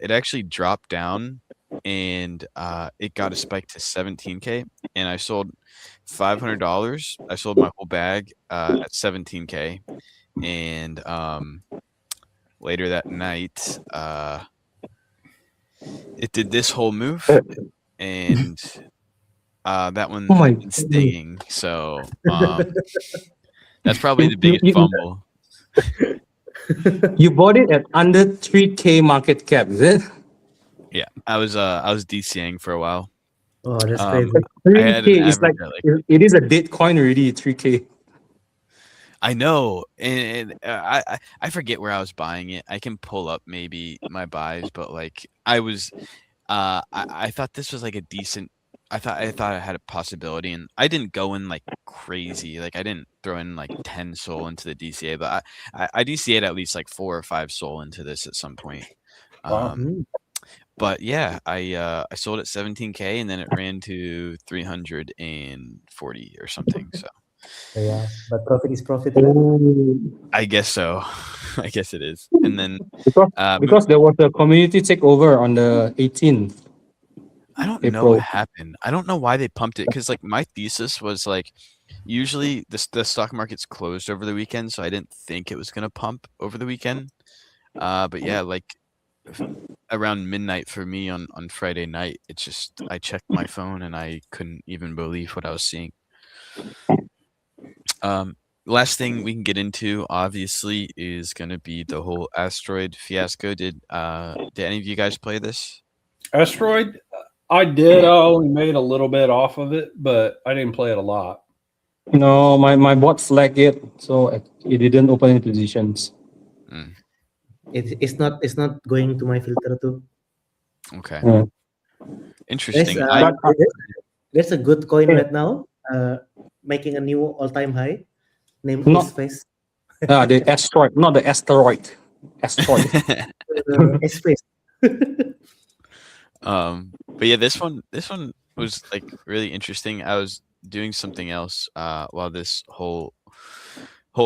It actually dropped down, and it got a spike to 17K, and I sold $500. I sold my whole bag at 17K, and later that night, it did this whole move, and that one stinging. So that's probably the biggest fumble. You bought it at under 3K market cap, is it? Yeah, I was DCing for a while. Oh, that's crazy. 3K is like it is a dead coin already. 3K. I know, and I forget where I was buying it. I can pull up maybe my buys, but like I was, I thought this was like a decent. I thought I had a possibility, and I didn't go in like crazy. Like I didn't throw in like 10 SOL into the DCA, but I DCA'd at least like 4 or 5 SOL into this at some point. Wow. But yeah, I sold at 17K, and then it ran to 340 or something. So Yeah, but profit is profit. I guess so. I guess it is. And then because there was a community takeover on the 18th. I don't know what happened. I don't know why they pumped it, because like my thesis was like usually the stock market's closed over the weekend, so I didn't think it was gonna pump over the weekend. But yeah, like around midnight for me on Friday night, it's just I checked my phone and I couldn't even believe what I was seeing. Last thing we can get into obviously is gonna be the whole asteroid fiasco. Did any of you guys play this? Asteroid? I did. I only made a little bit off of it, but I didn't play it a lot. No, my bot flagged it, so it didn't open any positions. It's not going to my filter too. Okay. Yeah. Interesting. There's a good coin right now, making a new all-time high. Name is Space. The asteroid, not the asteroid. Asteroid. Space. But yeah, this one was like really interesting. I was doing something else while this whole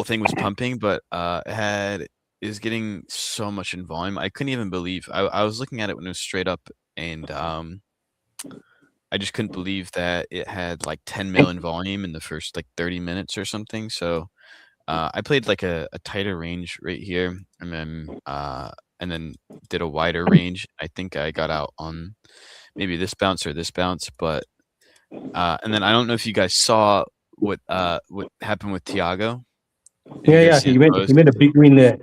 thing was pumping, but it is getting so much in volume. I couldn't even believe. I was looking at it when it was straight up, and I just couldn't believe that it had like 10 mil in volume in the first like 30 minutes or something. So I played like a tighter range right here, and then did a wider range. I think I got out on maybe this bounce or this bounce, but and then I don't know if you guys saw what happened with Tiago. Did you Yeah, guys see his he post? made a big win there.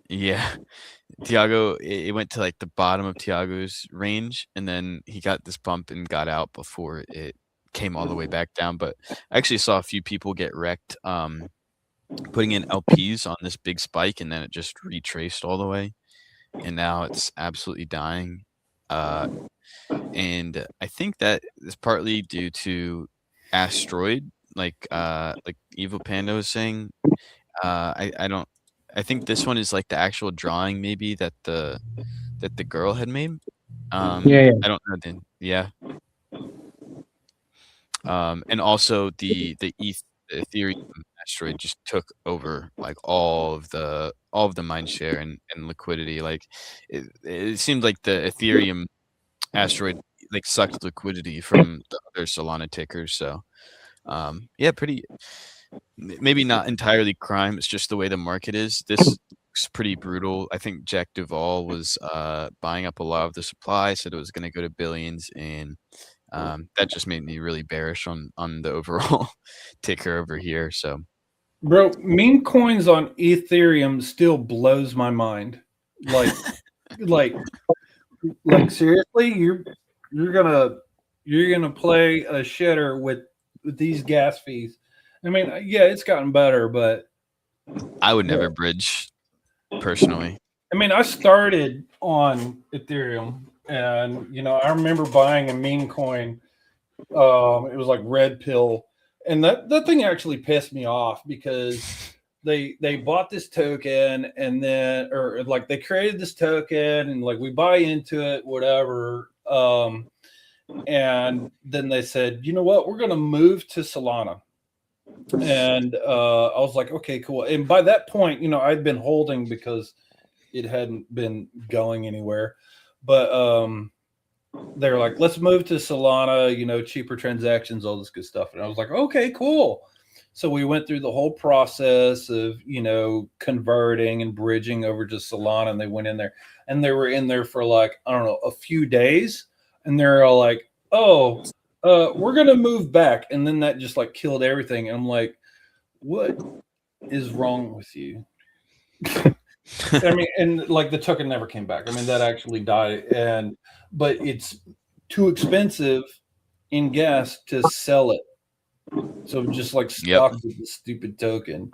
Yeah, Tiago. It went to like the bottom of Tiago's range, and then he got this bump and got out before it came all the way back down. But I actually saw a few people get wrecked putting in LPs on this big spike, and then it just retraced all the way, and now it's absolutely dying. And I think that is partly due to asteroid, like Evil Panda was saying. I don't. I think this one is like the actual drawing, maybe that the girl had made. Yeah. I don't know. Then yeah. And also the Ethereum asteroid just took over like all of the mind share and liquidity. Like it seemed like the Ethereum asteroid like sucked liquidity from the other Solana tickers. So yeah, pretty maybe not entirely crime. It's just the way the market is. This looks pretty brutal. I think Jack Duvall was buying up a lot of the supply, said it was going to go to billions, and that just made me really bearish on the overall ticker over here. So, Bro, meme coins on Ethereum still blows my mind. Like, like seriously, you're gonna play a shitter with these gas fees. I mean, yeah, it's gotten better, but I would never bridge personally. I mean, I started on Ethereum, and I remember buying a meme coin. It was like Red Pill, and that thing actually pissed me off because they bought this token, and then or like they created this token, and like we buy into it, whatever. And then they said, you know what, we're going to move to Solana. And I was like, okay, cool. And by that point, I'd been holding because it hadn't been going anywhere. But they were like, let's move to Solana, cheaper transactions, all this good stuff. And I was like, okay, cool. So we went through the whole process of, converting and bridging over to Solana, and they went in there, and they were in there for like, I don't know, a few days. And they're all like, oh, we're going to move back. And then that just like killed everything. And I'm like, what is wrong with you? I mean, and like the token never came back. I mean, that actually died. But it's too expensive in gas to sell it. So just like stuck with the stupid token,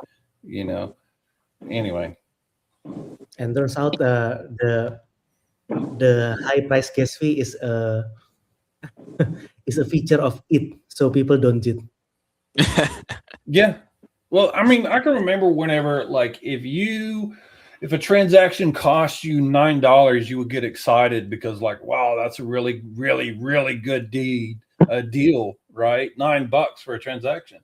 Anyway. And turns out the high price gas fee is a feature of it, so people don't cheat. Yeah. Well, I mean, I can remember whenever, like, if a transaction costs you $9, you would get excited because, like, wow, that's a really, really, really good deal, right? $9 for a transaction.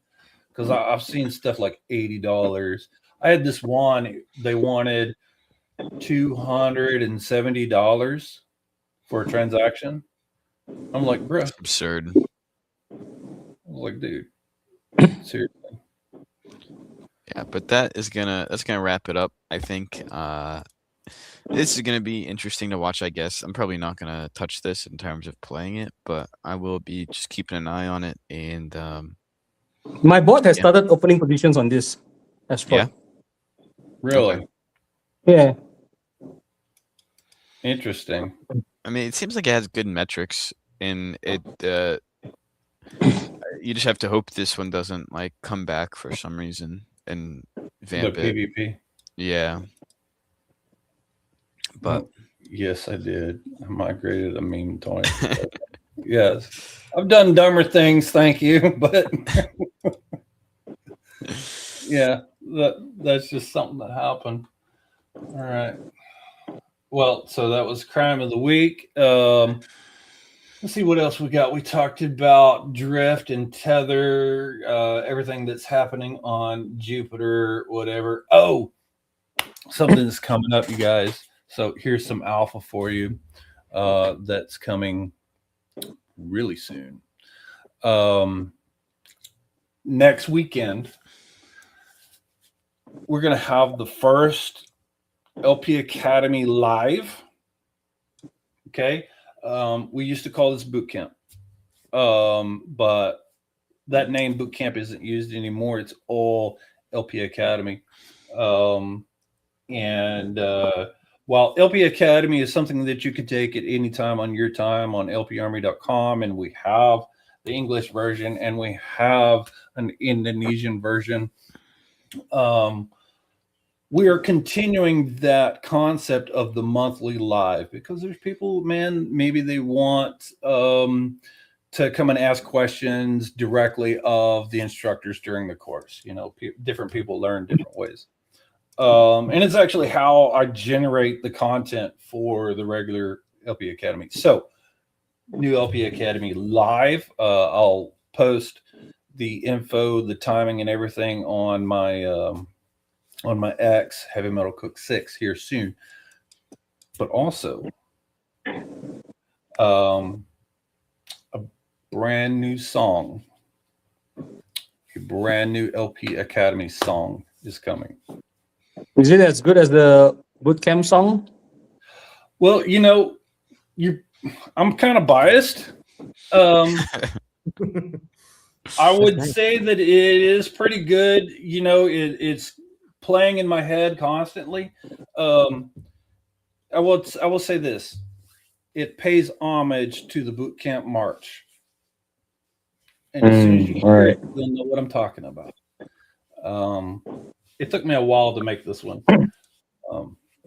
Because I've seen stuff like $80. I had this one, they wanted $270 for a transaction. I'm like, bro, that's absurd. I was like, dude, seriously. Yeah, but that's gonna wrap it up. I think this is gonna be interesting to watch. I guess I'm probably not gonna touch this in terms of playing it, but I will be just keeping an eye on it. And my bot has started opening positions on this as well. Yeah. Really? Okay. Yeah. Interesting. I mean, it seems like it has good metrics, and it you just have to hope this one doesn't like come back for some reason and vamp The it. PvP. Yeah. But yes, I did. I migrated a meme toy. Yes. I've done dumber things, thank you, but yeah, that's just something that happened. All right. Well, so that was crime of the week. Let's see what else we got. We talked about drift and tether, everything that's happening on Jupiter, whatever. Oh, something's coming up, you guys. So here's some alpha for you that's coming really soon. Next weekend, we're going to have the first LP Academy live. Okay. We used to call this boot camp, but that name boot camp isn't used anymore. It's all LP Academy. While LP Academy is something that you can take at any time on your time on lparmy.com, and we have the English version and we have an Indonesian version. We are continuing that concept of the monthly live because there's people, man, maybe they want to come and ask questions directly of the instructors during the course. You know, different people learn different ways. And it's actually how I generate the content for the regular LP Academy. So, new LP Academy live. I'll post the info, the timing, and everything on my X, Heavy Metal Cook 6 here soon. But also, a brand new song, a brand new LP Academy song is coming. Is it as good as the bootcamp song? Well, you know, I'm kind of biased. I would say that it is pretty good. You know, it's playing in my head constantly. I will say this: it pays homage to the boot camp march, and as soon as you hear it, you'll know what I'm talking about. It took me a while to make this one,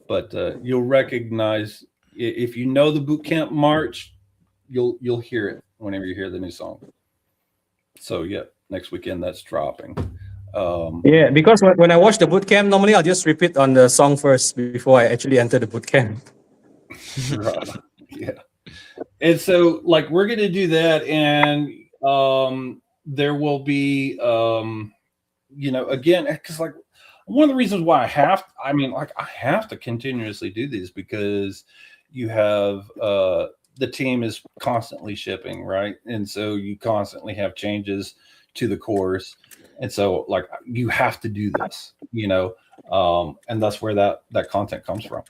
but you'll recognize if you know the boot camp march, you'll hear it whenever you hear the new song. So yeah, next weekend that's dropping. Yeah, because when I watch the bootcamp, normally I'll just repeat on the song first before I actually enter the bootcamp. Right. Yeah. And so, like, we're going to do that, and there will be, you know, again, because like one of the reasons why I have to continuously do these because you have the team is constantly shipping, right? And so you constantly have changes to the course. And so like you have to do this, you know, and that's where that content comes from.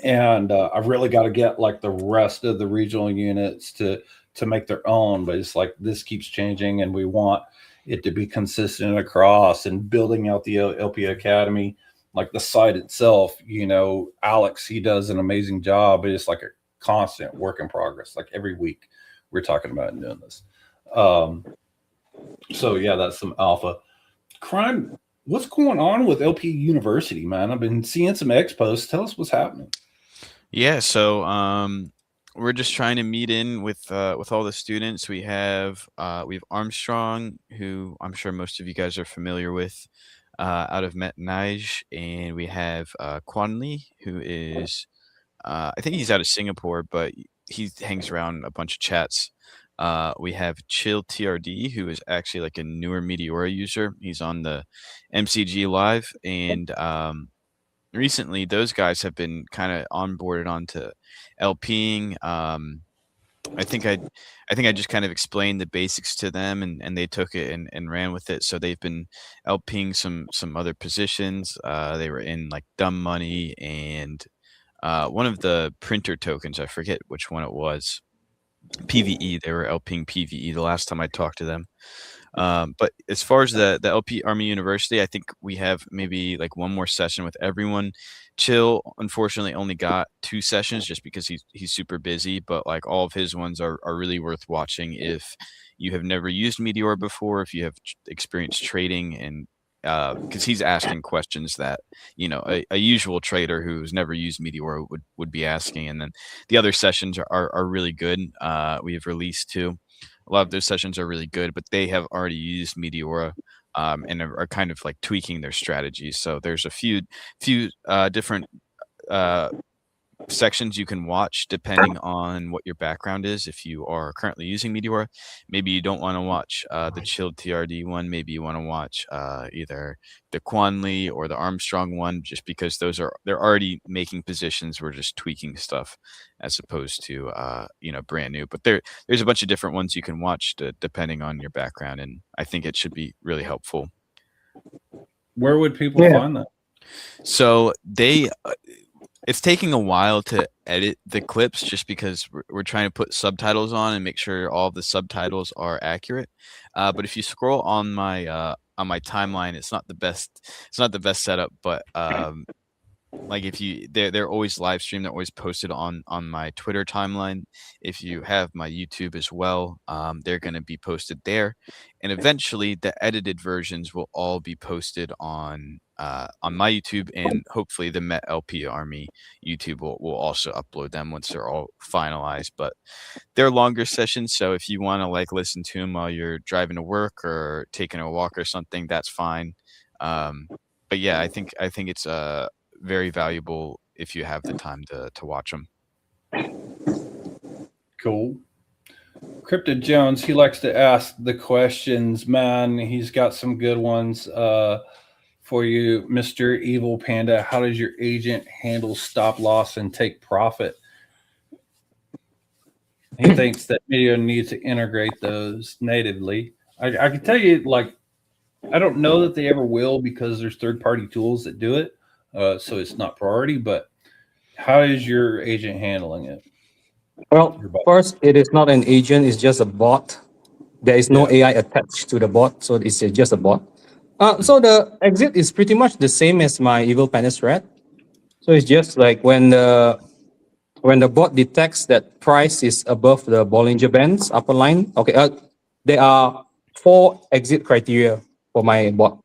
And I've really got to get like the rest of the regional units to make their own, but it's like this keeps changing and we want it to be consistent across and building out the LP Academy, like the site itself, you know, Alex, he does an amazing job. It's like a constant work in progress. Like every week we're talking about doing this. So yeah, that's some alpha crime. What's going on with LP University, man? I've been seeing some expos. Tell us what's happening. Yeah, so we're just trying to meet in with all the students. We have Armstrong, who I'm sure most of you guys are familiar with, out of Met Nige, and we have Kwanli, who is I think he's out of Singapore, but he hangs around a bunch of chats. We have Chill TRD, who is actually like a newer Meteora user. He's on the MCG Live, and recently those guys have been kind of onboarded onto LPing. I think I just kind of explained the basics to them, and they took it and ran with it. So they've been LPing some other positions. They were in like Dumb Money and one of the printer tokens. I forget which one it was. PVE. They were LPing PVE the last time I talked to them. But as far as the LP Army University, I think we have maybe like one more session with everyone. Chill, unfortunately, only got 2 sessions just because he's super busy, but like all of his ones are really worth watching if you have never used Meteora before, if you have experienced trading, and because he's asking questions that, you know, a usual trader who's never used Meteora would be asking. And then the other sessions are really good. We have released 2. A lot of those sessions are really good, but they have already used Meteora and are kind of like tweaking their strategies. So there's a few different sections you can watch depending on what your background is. If you are currently using Meteora, maybe you don't want to watch the chilled TRD one. Maybe you want to watch either the Quanli or the Armstrong one, just because they're already making positions. We're just tweaking stuff as opposed to brand new. But there's a bunch of different ones you can watch depending on your background, and I think it should be really helpful. Where would people find that? So it's taking a while to edit the clips just because we're trying to put subtitles on and make sure all the subtitles are accurate. But if you scroll on my timeline, it's not the best setup, but like if they're always live streamed, they're always posted on my Twitter timeline. If you have my YouTube as well, they're going to be posted there, and eventually the edited versions will all be posted on my YouTube, and hopefully the Met LP Army YouTube will also upload them once they're all finalized. But they're longer sessions, so if you want to like listen to them while you're driving to work or taking a walk or something, that's fine. But yeah, I think it's very valuable if you have the time to watch them. Cool. Cryptid Jones, he likes to ask the questions, man. He's got some good ones for you, Mr. Evil Panda. How does your agent handle stop loss and take profit? He thinks that Meteora needs to integrate those natively. I can tell you, like, I don't know that they ever will because there's third-party tools that do it. So it's not priority, but how is your agent handling it? Well, first, it is not an agent, it's just a bot. There is no AI attached to the bot, so it's just a bot. So the exit is pretty much the same as my Evil Panda thread. So it's just like when the bot detects that price is above the Bollinger Bands upper line. Okay, there are 4 exit criteria for my bot.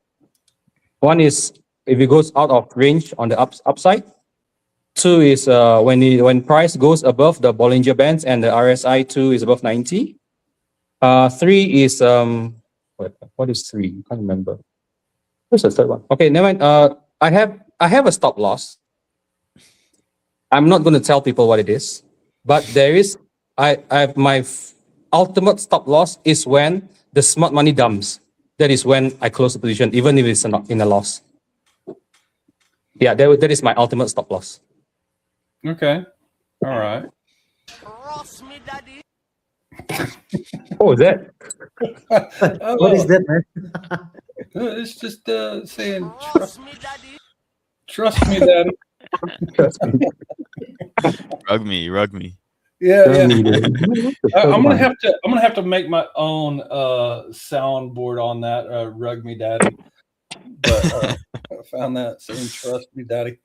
One is if it goes out of range on the upside. 2 is when price goes above the Bollinger Bands and the RSI 2 is above 90. 3 is what is 3? I can't remember. What's the third one? Okay, never mind. I have a stop loss. I'm not going to tell people what it is, but there is I have my ultimate stop loss is when the smart money dumps. That is when I close the position, even if it's not in a loss. Yeah, that is my ultimate stop loss. Okay. All right. What was that? What is that, man? It's just saying, trust me, daddy. Trust me. Rug me. Yeah. I'm gonna have to make my own soundboard on that. Rug me, daddy. But I found that saying, trust me, daddy.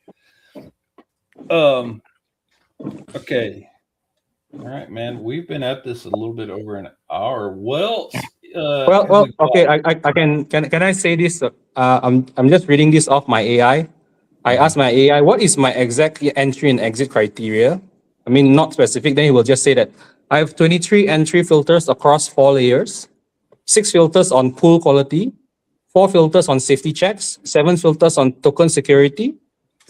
Okay. All right, man. We've been at this a little bit over an hour. Well, okay. I can I say this? I'm just reading this off my AI. I asked my AI, what is my exact entry and exit criteria? I mean, not specific. Then he will just say that I have 23 entry filters across 4 layers, 6 filters on pool quality, 4 filters on safety checks, 7 filters on token security,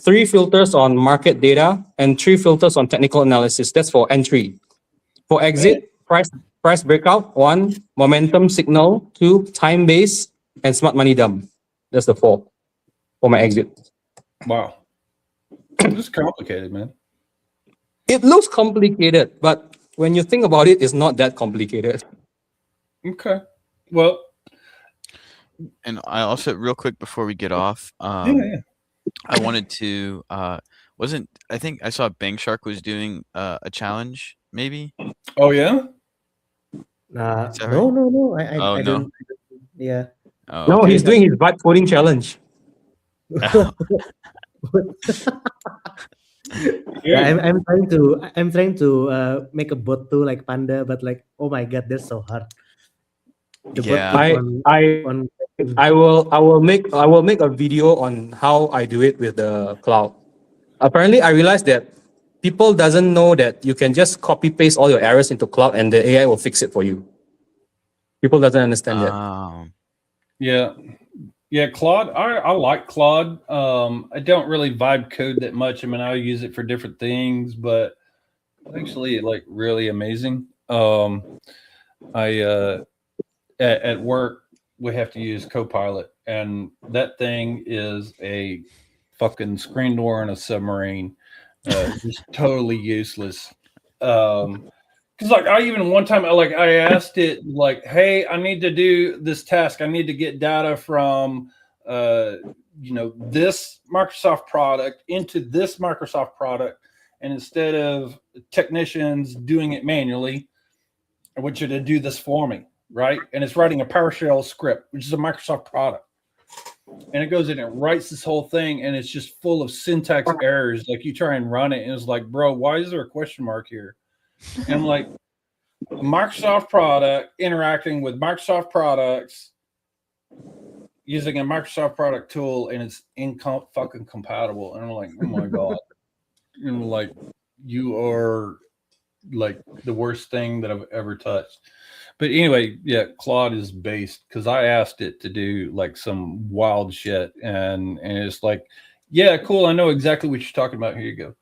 3 filters on market data, and 3 filters on technical analysis. That's for entry. For exit, price breakout, 1, momentum signal, 2, time base, and smart money dump. That's the 4 for my exit. Wow. This is complicated, man. It looks complicated, but when you think about it, it's not that complicated. Okay. Well, and I also, real quick before we get off, I wanted to I think I saw Bang Shark was doing a challenge, maybe. Oh yeah. Right? No. I no. don't. Yeah. Oh, No, okay. he's doing his vibe coding challenge. Yeah, I'm trying to make a bot too, like Panda, but like, oh my god, that's so hard. The bot I will make a video on how I do it with the cloud. Apparently, I realized that people doesn't know that you can just copy paste all your errors into cloud and the AI will fix it for you. People doesn't understand that. Yeah. Yeah, Claude. I like Claude. I don't really vibe code that much. I mean, I use it for different things, but actually, like really amazing. I at work we have to use Copilot, and that thing is a fucking screen door in a submarine. Just totally useless. Because like I even one time I asked it like, hey, I need to do this task. I need to get data from this Microsoft product into this Microsoft product, and instead of technicians doing it manually, I want you to do this for me, right? And it's writing a PowerShell script, which is a Microsoft product. And it goes in and writes this whole thing, and it's just full of syntax errors. Like you try and run it, and it's like, bro, why is there a question mark here? And I'm like, a Microsoft product interacting with Microsoft products using a Microsoft product tool, and it's fucking compatible. And I'm like, oh my god, and like, you are like the worst thing that I've ever touched. But anyway, yeah, Claude is based because I asked it to do like some wild shit, and it's like, yeah, cool. I know exactly what you're talking about. Here you go.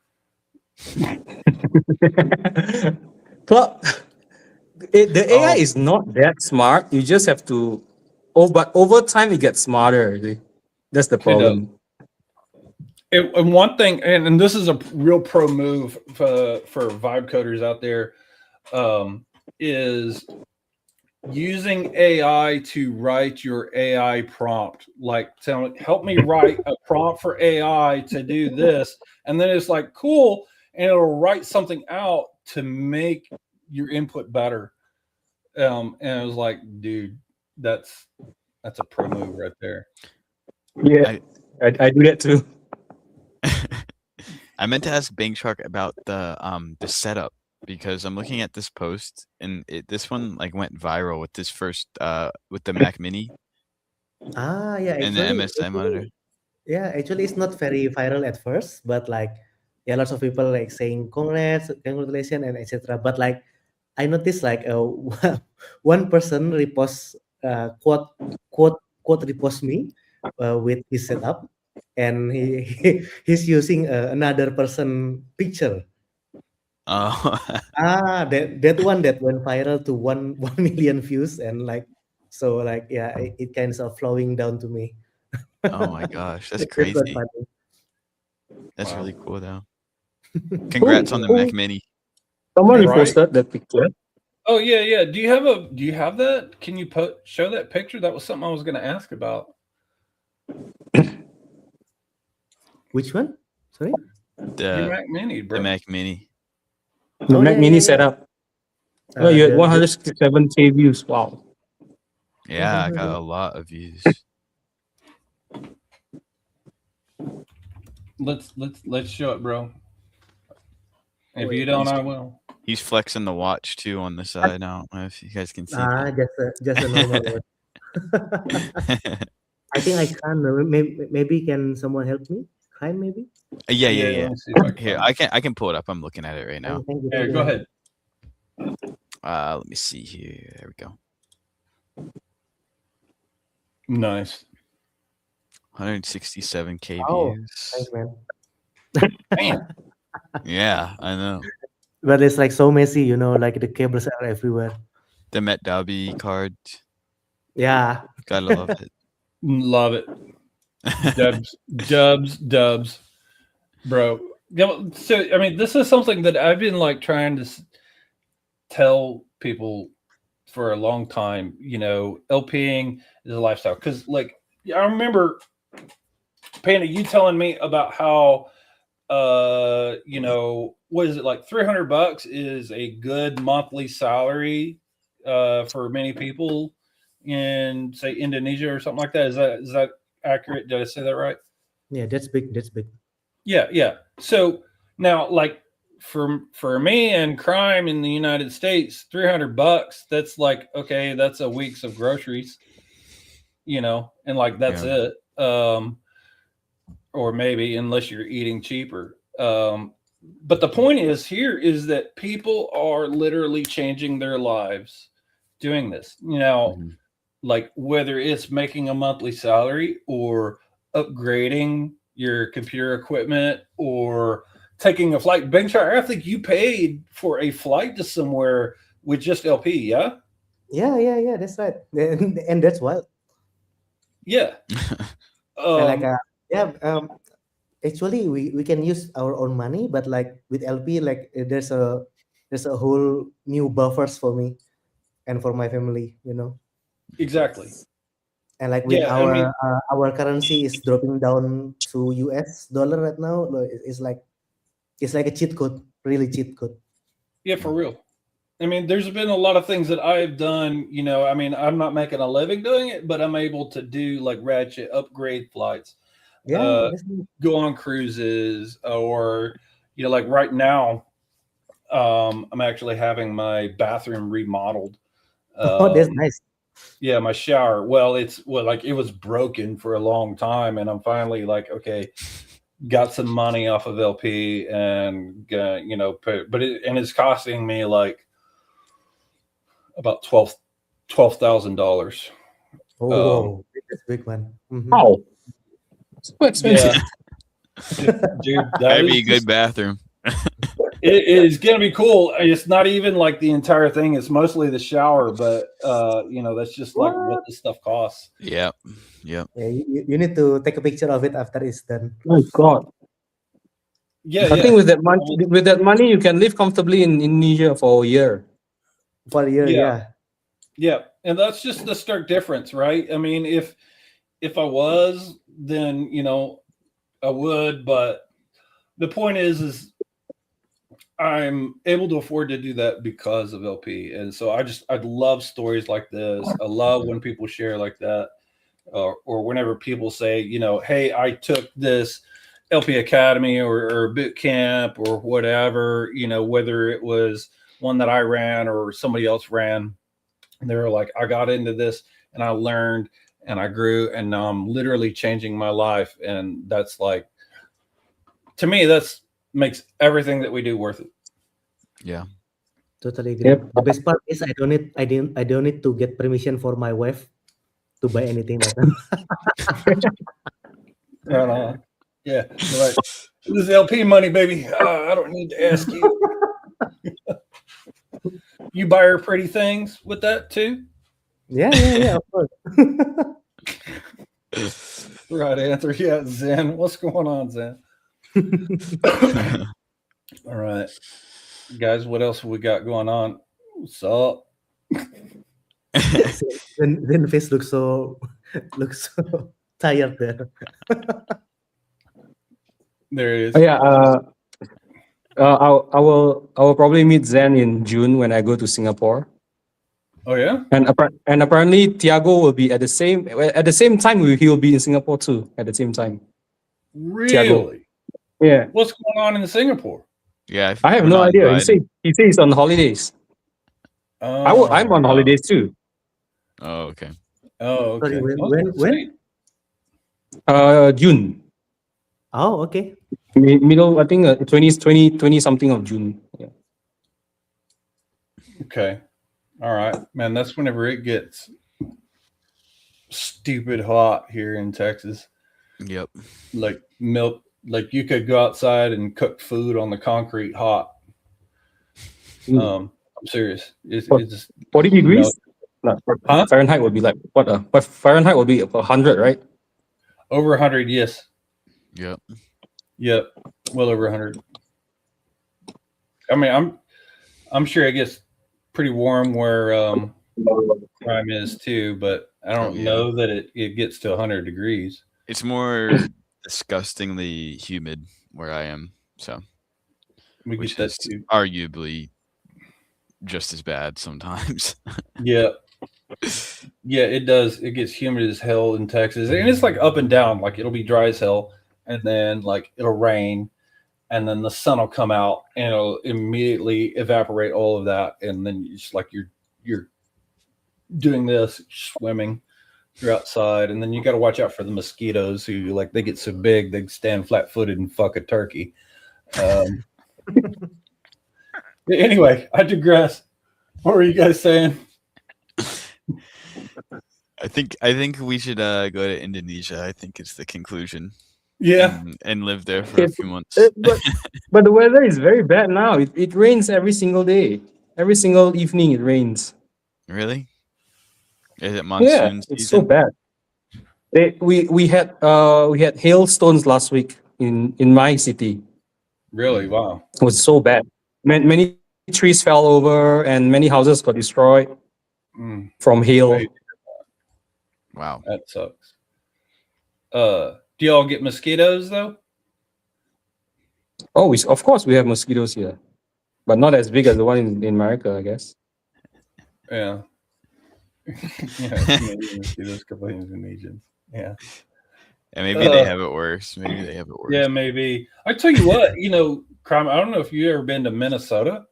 The AI is not that smart. You just have to. Oh, but over time it gets smarter. See? That's the problem. And one thing, and this is a real pro move for vibe coders out there, is using AI to write your AI prompt. Like, help me write a prompt for AI to do this, and then it's like, cool, and it'll write something out to make your input better. And I was like, dude, that's a pro move right there. Yeah, I do that too. I meant to ask Bankshark about the setup, because I'm looking at this post, and this one like went viral with this first with the Mac Mini Yeah, and the MSI monitor. Yeah, actually, it's not very viral at first, but like, yeah, lots of people like saying congratulations, and etc. But like, I noticed like one person repost quote repost me with his setup, and he's using another person picture. Oh, That one that went viral to 1 million views, and like, so like, yeah, it kind of flowing down to me. oh my gosh, that's That's quite crazy. funny. That's Wow. really cool though. Congrats on the Mac Mini. Someone Right. reposted that picture. Oh yeah. Do you have that? Can you show that picture? That was something I was going to ask about. Which one? Sorry. Your Mac Mini, bro. The Mac Mini. The Mac Mini setup. Oh, you had the- 167K views. Wow. Yeah, I got a lot of views. Let's show it, bro. If you don't, I will. He's flexing the watch too on the side. I don't know if you guys can see that. just a normal one. I think I can. Maybe can someone help me? Crime, maybe. Yeah. Let me see if I can Here, find I can pull it up. I'm looking at it right now. Thank you. it. Yeah, go ahead. Let me see here. There we go. Nice. 167K Oh, views. thanks, man. Man. Yeah, I know. But it's like so messy, like the cables are everywhere. The Met card. Yeah. Gotta love it. Love it. Dubs, bro. Yeah, so I mean, this is something that I've been like trying to tell people for a long time. LPing is a lifestyle, because like I remember, Panda, you telling me about how what is it, like $300 is a good monthly salary for many people in, say, Indonesia or something like that. Is that accurate? Did I say that right? Yeah, that's big. Yeah. So now, like for me and crime in the United States, $300, that's like, okay, that's a week's of groceries, and like that's it. Or maybe, unless you're eating cheaper. But the point is that people are literally changing their lives doing this. like whether it's making a monthly salary or upgrading your computer equipment or taking a flight. Bang Shark, I think you paid for a flight to somewhere with just LP, yeah? Yeah. That's right. And that's wild. Yeah. And like yeah, actually we can use our own money, but like with LP, like there's a whole new buffers for me and for my family, you know. Exactly. And like with Yeah, I mean, our currency is dropping down to US dollar right now. It's like a cheat code, really cheat code. yeah, for real. I mean, there's been a lot of things that I've done, you know, I mean, I'm not making a living doing it, but I'm able to do like ratchet upgrade flights, Yeah, that's go on cruises, or, you know, like right now, I'm actually having my bathroom remodeled. oh, that's nice. Yeah, my shower. Well, like it was broken for a long time, and I'm finally like, okay, got some money off of LP, and you know, but it's costing me like about $12,000. Oh, whoa, that's big one. Mhm. Wow, so expensive. Yeah, dude, that That'd be a is good bathroom. it is gonna be cool. It's not even like the entire thing; it's mostly the shower, but you know, that's just like what this stuff costs. Yep. Yeah, you need to take a picture of it after it's done. My God. Yeah, I think with that money, you can live comfortably in Indonesia for a year. For a year, Yeah. yeah. Yeah, and that's just the stark difference, right? I mean, if I was, then you know, I would, but the point is I'm able to afford to do that because of LP, and so I love stories like this. I love when people share like that, or whenever people say, you know, hey, I took this LP Academy or boot camp or whatever, you know, whether it was one that I ran or somebody else ran. And they were like, I got into this and I learned and I grew and now I'm literally changing my life. And that's like, to me, that's makes everything that we do worth it. Yeah. Totally agree. Yep. The best part is I don't need to get permission for my wife to buy anything right now. Yeah. Like, this is LP money, baby. I don't need to ask you. You buy her pretty things with that too? Yeah, of course. Right answer. Yeah, Zen. What's going on, Zen? All right. Guys, what else we got going on? What's up? Then face looks so tired there. There it is. Oh, yeah. I will probably meet Zen in June when I go to Singapore. Oh yeah? And apparently Tiago will be at the same time. He will be in Singapore too at the same time. Really? Yeah. What's going on in Singapore? Yeah. I have we're no not idea. invited. He says he's on holidays. I'm on holidays too. Oh, okay. Oh, okay. Sorry, when? Sweet. June. Oh, okay. Middle, I think 20 something of June. Yeah. Okay. All right. Man, that's whenever it gets stupid hot here in Texas. Yep. Like milk, like you could go outside and cook food on the concrete hot. I'm serious. It's just 40 degrees? Huh? Fahrenheit would be like what? But Fahrenheit would be 100, right? Over 100, yes. Yep. Yep. Well over 100. I mean, I'm sure it gets pretty warm where crime is too, but I don't know that it gets to 100 degrees. It's more disgustingly humid where I am, so which get that is too. arguably just as bad sometimes. Yeah. Yeah, it does. It gets humid as hell in Texas. And it's like up and down. Like it'll be dry as hell and then like it'll rain and then the sun will come out and it'll immediately evaporate all of that. And then it's like you're doing this, swimming, you're outside, and then you got to watch out for the mosquitoes who like they get so big they stand flat-footed and fuck a turkey. Anyway, I digress. What were you guys saying? I think we should go to Indonesia. I think it's the conclusion. Yeah. And live there for a few months. But the weather is very bad now. It rains every single day. Every single evening it rains. Really? Is it Yeah, monsoon it's so season? bad. We had hailstones last week in my city. Really? Wow. It was so bad. Many trees fell over and many houses got destroyed Mm, from hail. Right. Wow. that sucks. Do y'all get mosquitoes though? Oh, of course we have mosquitoes here, but not as big as the one in America, I guess. Yeah. Yeah, Canadian mosquitoes, complaining Indonesians. Yeah. And maybe they have it worse. Maybe they have it worse. Yeah, maybe. I tell you what, crime. I don't know if you ever been to Minnesota,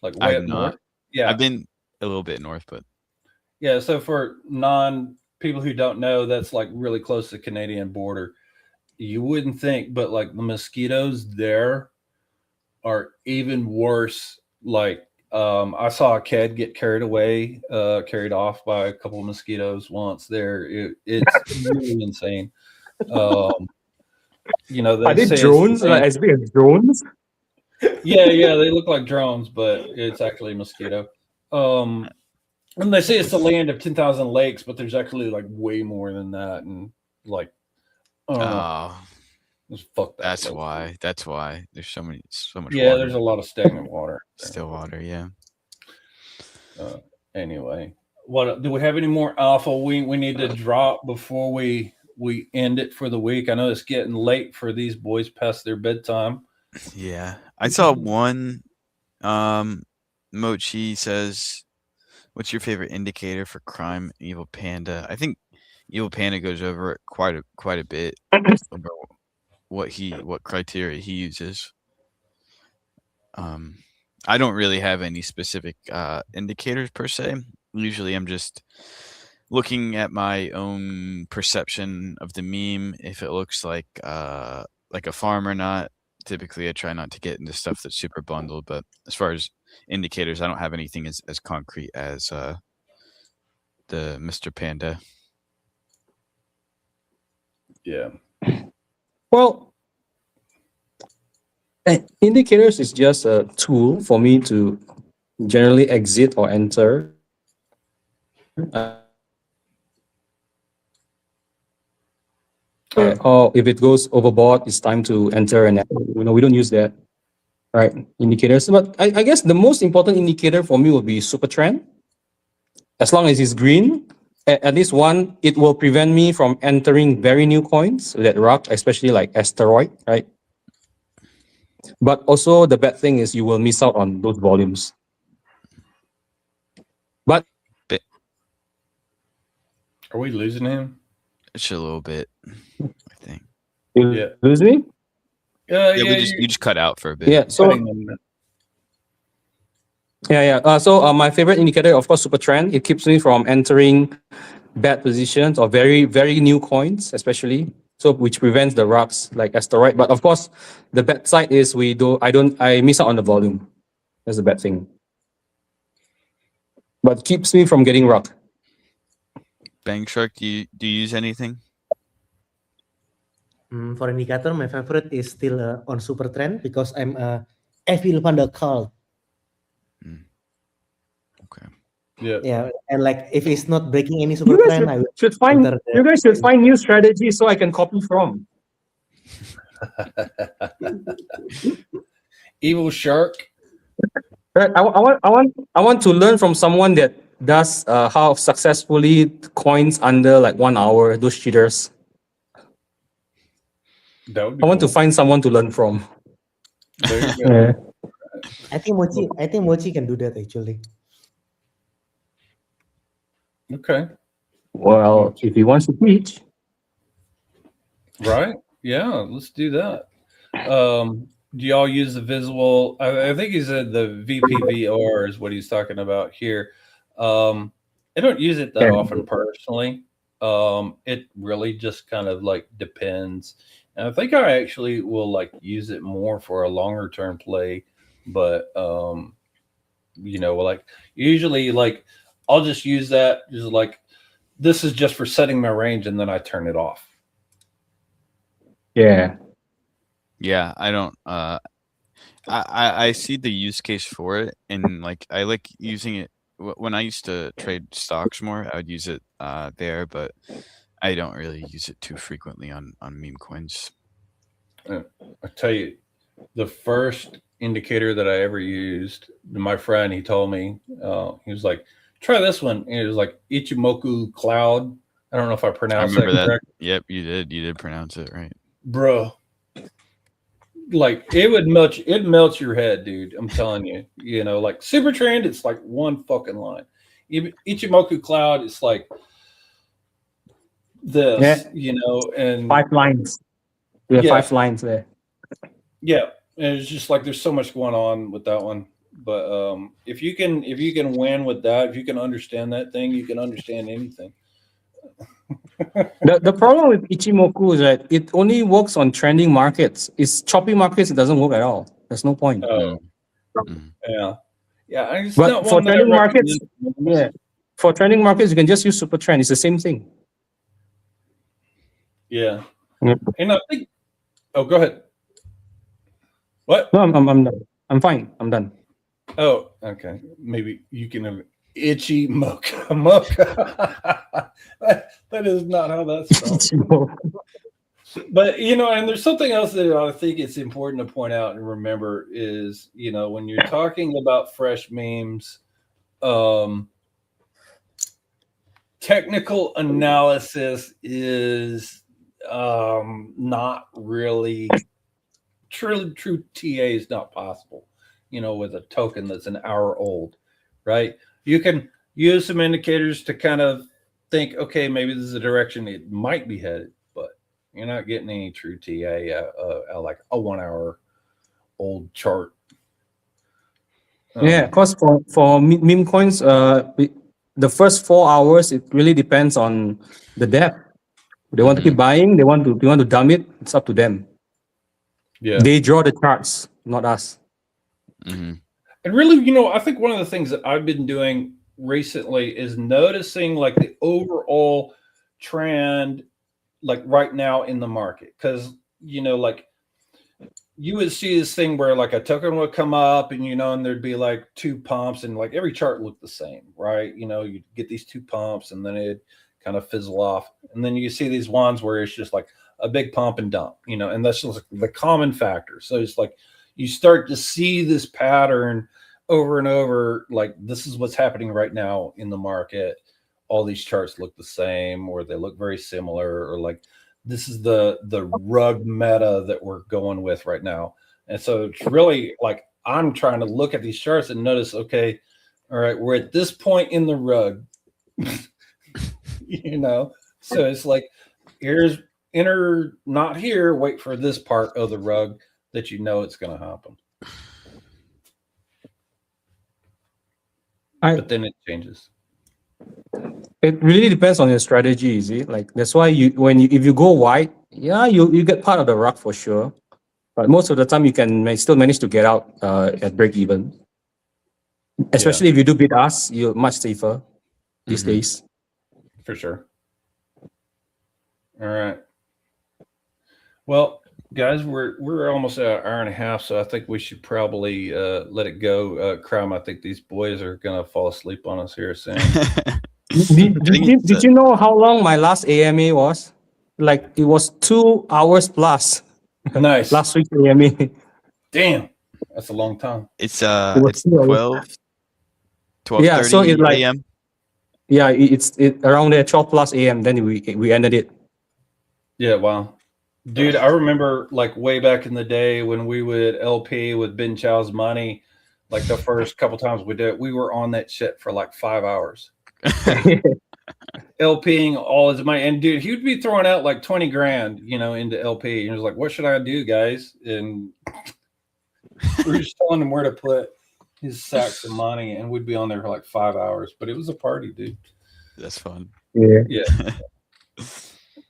like way I've up not. north. Yeah, I've been a little bit north, but yeah. So for people who don't know, that's like really close to the Canadian border. You wouldn't think, but like the mosquitoes there are even worse. Like I saw a kid get carried off by a couple of mosquitoes once there. It's really insane. Are they drones? Like as big as drones? Yeah, they look like drones, but it's actually a mosquito. And they say it's the land of 10,000 lakes, but there's actually like way more than that, and like, it's fucked up. That's why there's so much. Yeah, water. there's a lot of stagnant water. Still water. Yeah. Anyway, what do we have any more alpha we need to drop before we end it for the week? I know it's getting late for these boys past their bedtime. Yeah, I saw one. Mochi says, "What's your favorite indicator for crime?" Evil Panda. I think Evil Panda goes over it quite a bit about what criteria he uses. I don't really have any specific indicators per se. Usually, I'm just looking at my own perception of the meme. If it looks like a farm or not. Typically, I try not to get into stuff that's super bundled. But as far as indicators, I don't have anything as concrete as the Mr. Panda. Yeah. Well, indicators is just a tool for me to generally exit or enter. Or if it goes overboard, it's time to enter, and we don't use that, right? Indicators, but I guess the most important indicator for me would be super trend. As long as it's green, at least one, it will prevent me from entering very new coins that rock, especially like asteroid, right? But also the bad thing is you will miss out on those volumes. But are we losing him? It's a little bit, I think. You lose me? Yeah, you just cut out for a bit. Yeah. So So my favorite indicator, of course, super trend. It keeps me from entering bad positions or very, very new coins, especially. So which prevents the rocks like asteroid. But of course, the bad side is I miss out on the volume. That's the bad thing. But keeps me from getting rocked. Bang Shark, do you use anything? For indicator, my favorite is still on Super Trend because I'm a Evil Panda cult. Okay. Yeah, and like if it's not breaking any Super Trend, I will you guys should find new strategies so I can copy from. Evil Shark. Right. I want to learn from someone that does how successfully coins under like 1 hour, those cheaters. That would be I want cool. to find someone to learn from. There you go. I think Mochi can do that actually. Okay. Well, if he wants to teach. Right. Yeah, let's do that. Do y'all use the visual? I think he said the VPVR is what he's talking about here. I don't use it that often personally. It really just kind of like depends. And I think I actually will like use it more for a longer term play. But like usually like I'll just use that just like this is just for setting my range, and then I turn it off. Yeah. Yeah, I don't. I see the use case for it, and like I like using it when I used to trade stocks more. I would use it there, but I don't really use it too frequently on meme coins. I tell you, the first indicator that I ever used, my friend, he told me, he was like, try this one. And it was like Ichimoku Cloud. I don't know if I I pronounced remember that that. correct. Yep, you did. You did pronounce it right. Bro. Like it melts your head, dude. I'm telling you. You know, like Super Trend, it's like one fucking line. Ichimoku Cloud, it's like this, Yeah. you know, and 5 lines. We have Yeah. 5 lines there. yeah, and it's just like there's so much going on with that one. But if you can win with that, if you can understand that thing, you can understand anything. The problem with Ichimoku is that it only works on trending markets. It's choppy markets, it doesn't work at all. There's no point. Oh, Mhm. yeah. Yeah, it's But not for one that I trending markets, recommend. yeah. For trending markets, you can just use super trend. It's the same thing. Yeah. Yep. And I think go ahead. What? No, I'm done. I'm fine. I'm done. Oh, okay. Maybe you can have itchy mocha. Mocha. that is not how that's spelled. But you know, and there's something else that I think it's important to point out and remember is, you know, when you're talking about fresh memes, technical analysis is not really true TA is not possible, you know, with a token that's an hour old, right? You can use some indicators to kind of think, okay, maybe this is a direction it might be headed, but you're not getting any true TA like a 1 hour old chart. Yeah, because for meme coins, the first 4 hours it really depends on the depth. They want to keep buying. They want to dump it. It's up to them. Yeah. They draw the charts, not us. Mm-hmm. And really, you know, I think one of the things that I've been doing recently is noticing like the overall trend, like right now in the market. Because, you know, like you would see this thing where like a token would come up and, you know, and there'd be like 2 pumps and like every chart looked the same, right? You know, you get these 2 pumps and then it kind of fizzle off. And then you see these ones where it's just like a big pump and dump, you know, and that's just like the common factor. So it's like you start to see this pattern over and over, like this is what's happening right now in the market. All these charts look the same, or they look very similar, or like this is the rug meta that we're going with right now. And so it's really like I'm trying to look at these charts and notice, okay, all right, we're at this point in the rug. You know, so it's like here's enter not here, wait for this part of the rug that you know it's going to happen. But then it changes. It really depends on your strategy, you see. Like that's why if you go wide, yeah, you get part of the rug for sure. But most of the time you can still manage to get out at break even. Especially if you do bid ask, you're much safer these days. For sure. All right. Well, guys, we're almost at an hour and a half, so I think we should probably let it go. Crime, I think these boys are gonna fall asleep on us here soon. Did you know how long my last AMA was? Like it was 2 hours plus. Nice. Last week's AMA. Damn, that's a long time. It's was 12:30 yeah, so it's like a.m. Yeah, it's around there 12 plus AM. Then we ended it. Yeah, wow. Dude, I remember like way back in the day when we would LP with Ben Chow's money, like the first couple times we did it, we were on that shit for like 5 hours. LPing all his money. And dude, he would be throwing out like 20 grand, you know, into LP. And he was like, what should I do, guys? And we were just telling him where to put his sacks of money, and we'd be on there for like 5 hours. But it was a party, dude. That's fun. Yeah.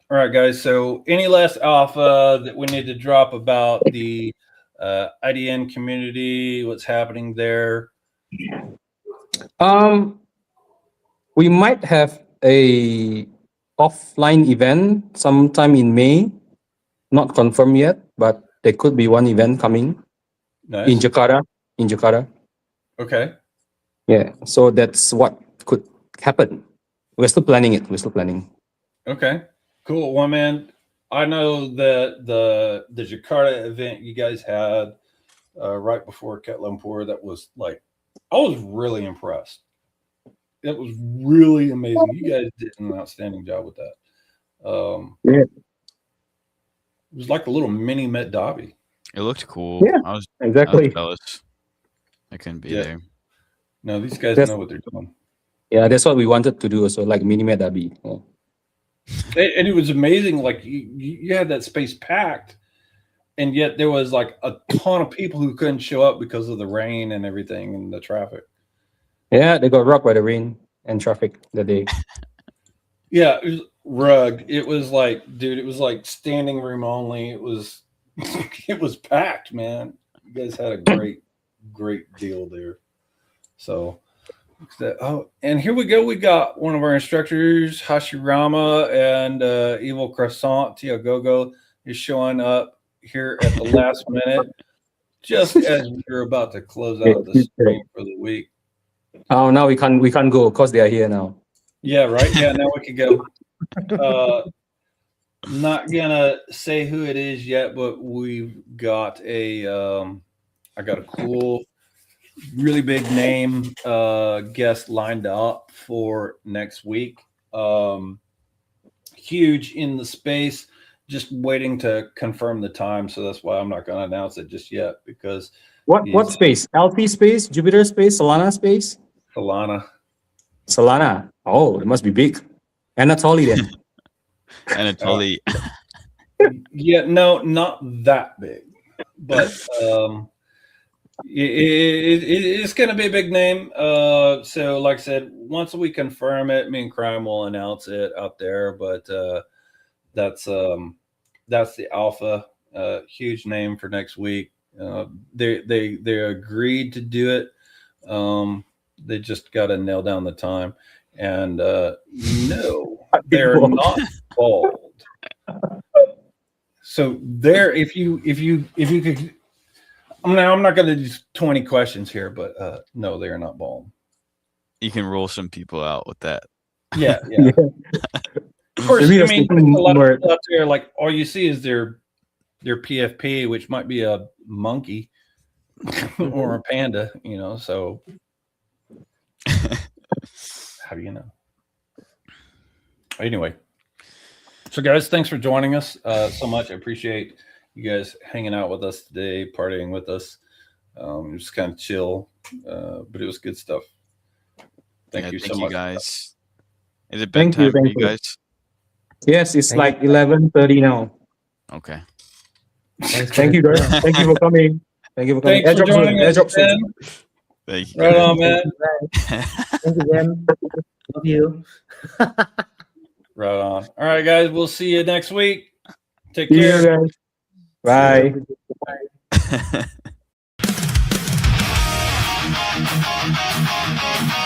All right, guys. So any last alpha that we need to drop about the IDN community, what's happening there? We might have a offline event sometime in May. Not confirmed yet, but there could be one event coming Nice. in Jakarta. In Jakarta. Okay. Yeah. So that's what could happen. We're still planning it. We're still planning. Okay. Cool. Well, man, I know that the Jakarta event you guys had right before Kuala Lumpur, that was like, I was really impressed. It was really amazing. You guys did an outstanding job with that. Yeah. It was like a little mini Met Dobby. It looked cool. Yeah, I was exactly. jealous. I couldn't be Yeah. there. No, these guys That's- know what they're doing. Yeah, that's what we wanted to do. Also, like mini Medabi. Yeah. And it was amazing. Like you had that space packed, and yet there was like a ton of people who couldn't show up because of the rain and everything and the traffic. Yeah, they got rocked by the rain and traffic that day. Yeah, it was rugged. It was like, dude, it was like standing room only. It was it was packed, man. You guys had a great deal there. So and here we go. We got one of our instructors, Hashirama, and Evil Croissant Tiagogo is showing up here at the last minute, just as we're about to close out the stream for the week. Oh, now we can't go because they are here now. Yeah, right. Yeah, now we can go. Not gonna say who it is yet, but we've got I got a cool, really big name guest lined up for next week. Huge in the space, just waiting to confirm the time. So that's why I'm not gonna announce it just yet, because What space? LP space, Jupiter space, Solana space? Solana. Oh, it must be big. Anatoly then. Anatoly. Yeah, no, not that big, but it's going to be a big name. So, like I said, once we confirm it, me and Crime will announce it out there. But that's the alpha. Huge name for next week. They agreed to do it. They just got to nail down the time. And no, they're not bald. So there, if you could, I'm not going to do 20 questions here, but no, they are not bald. You can roll some people out with that. Yeah. Of course, I mean, a lot of people out there, like, all you see is their PFP, which might be a monkey or a panda, so how do you know? Anyway, so guys, thanks for joining us so much. I appreciate you guys hanging out with us today, partying with us. Just kind of chill, but it was good stuff. Thank you so much, guys. Is it bedtime for you guys? Yes, it's like 11:30 now. Okay. Thank you, guys. Thank you for coming. Thank you for coming. Thanks for joining us, Ben. Thank you. Right on, man. Thank you, Ben. Love you. Right on. All right, guys. We'll see you next week. Take See you care. guys. Bye. Bye.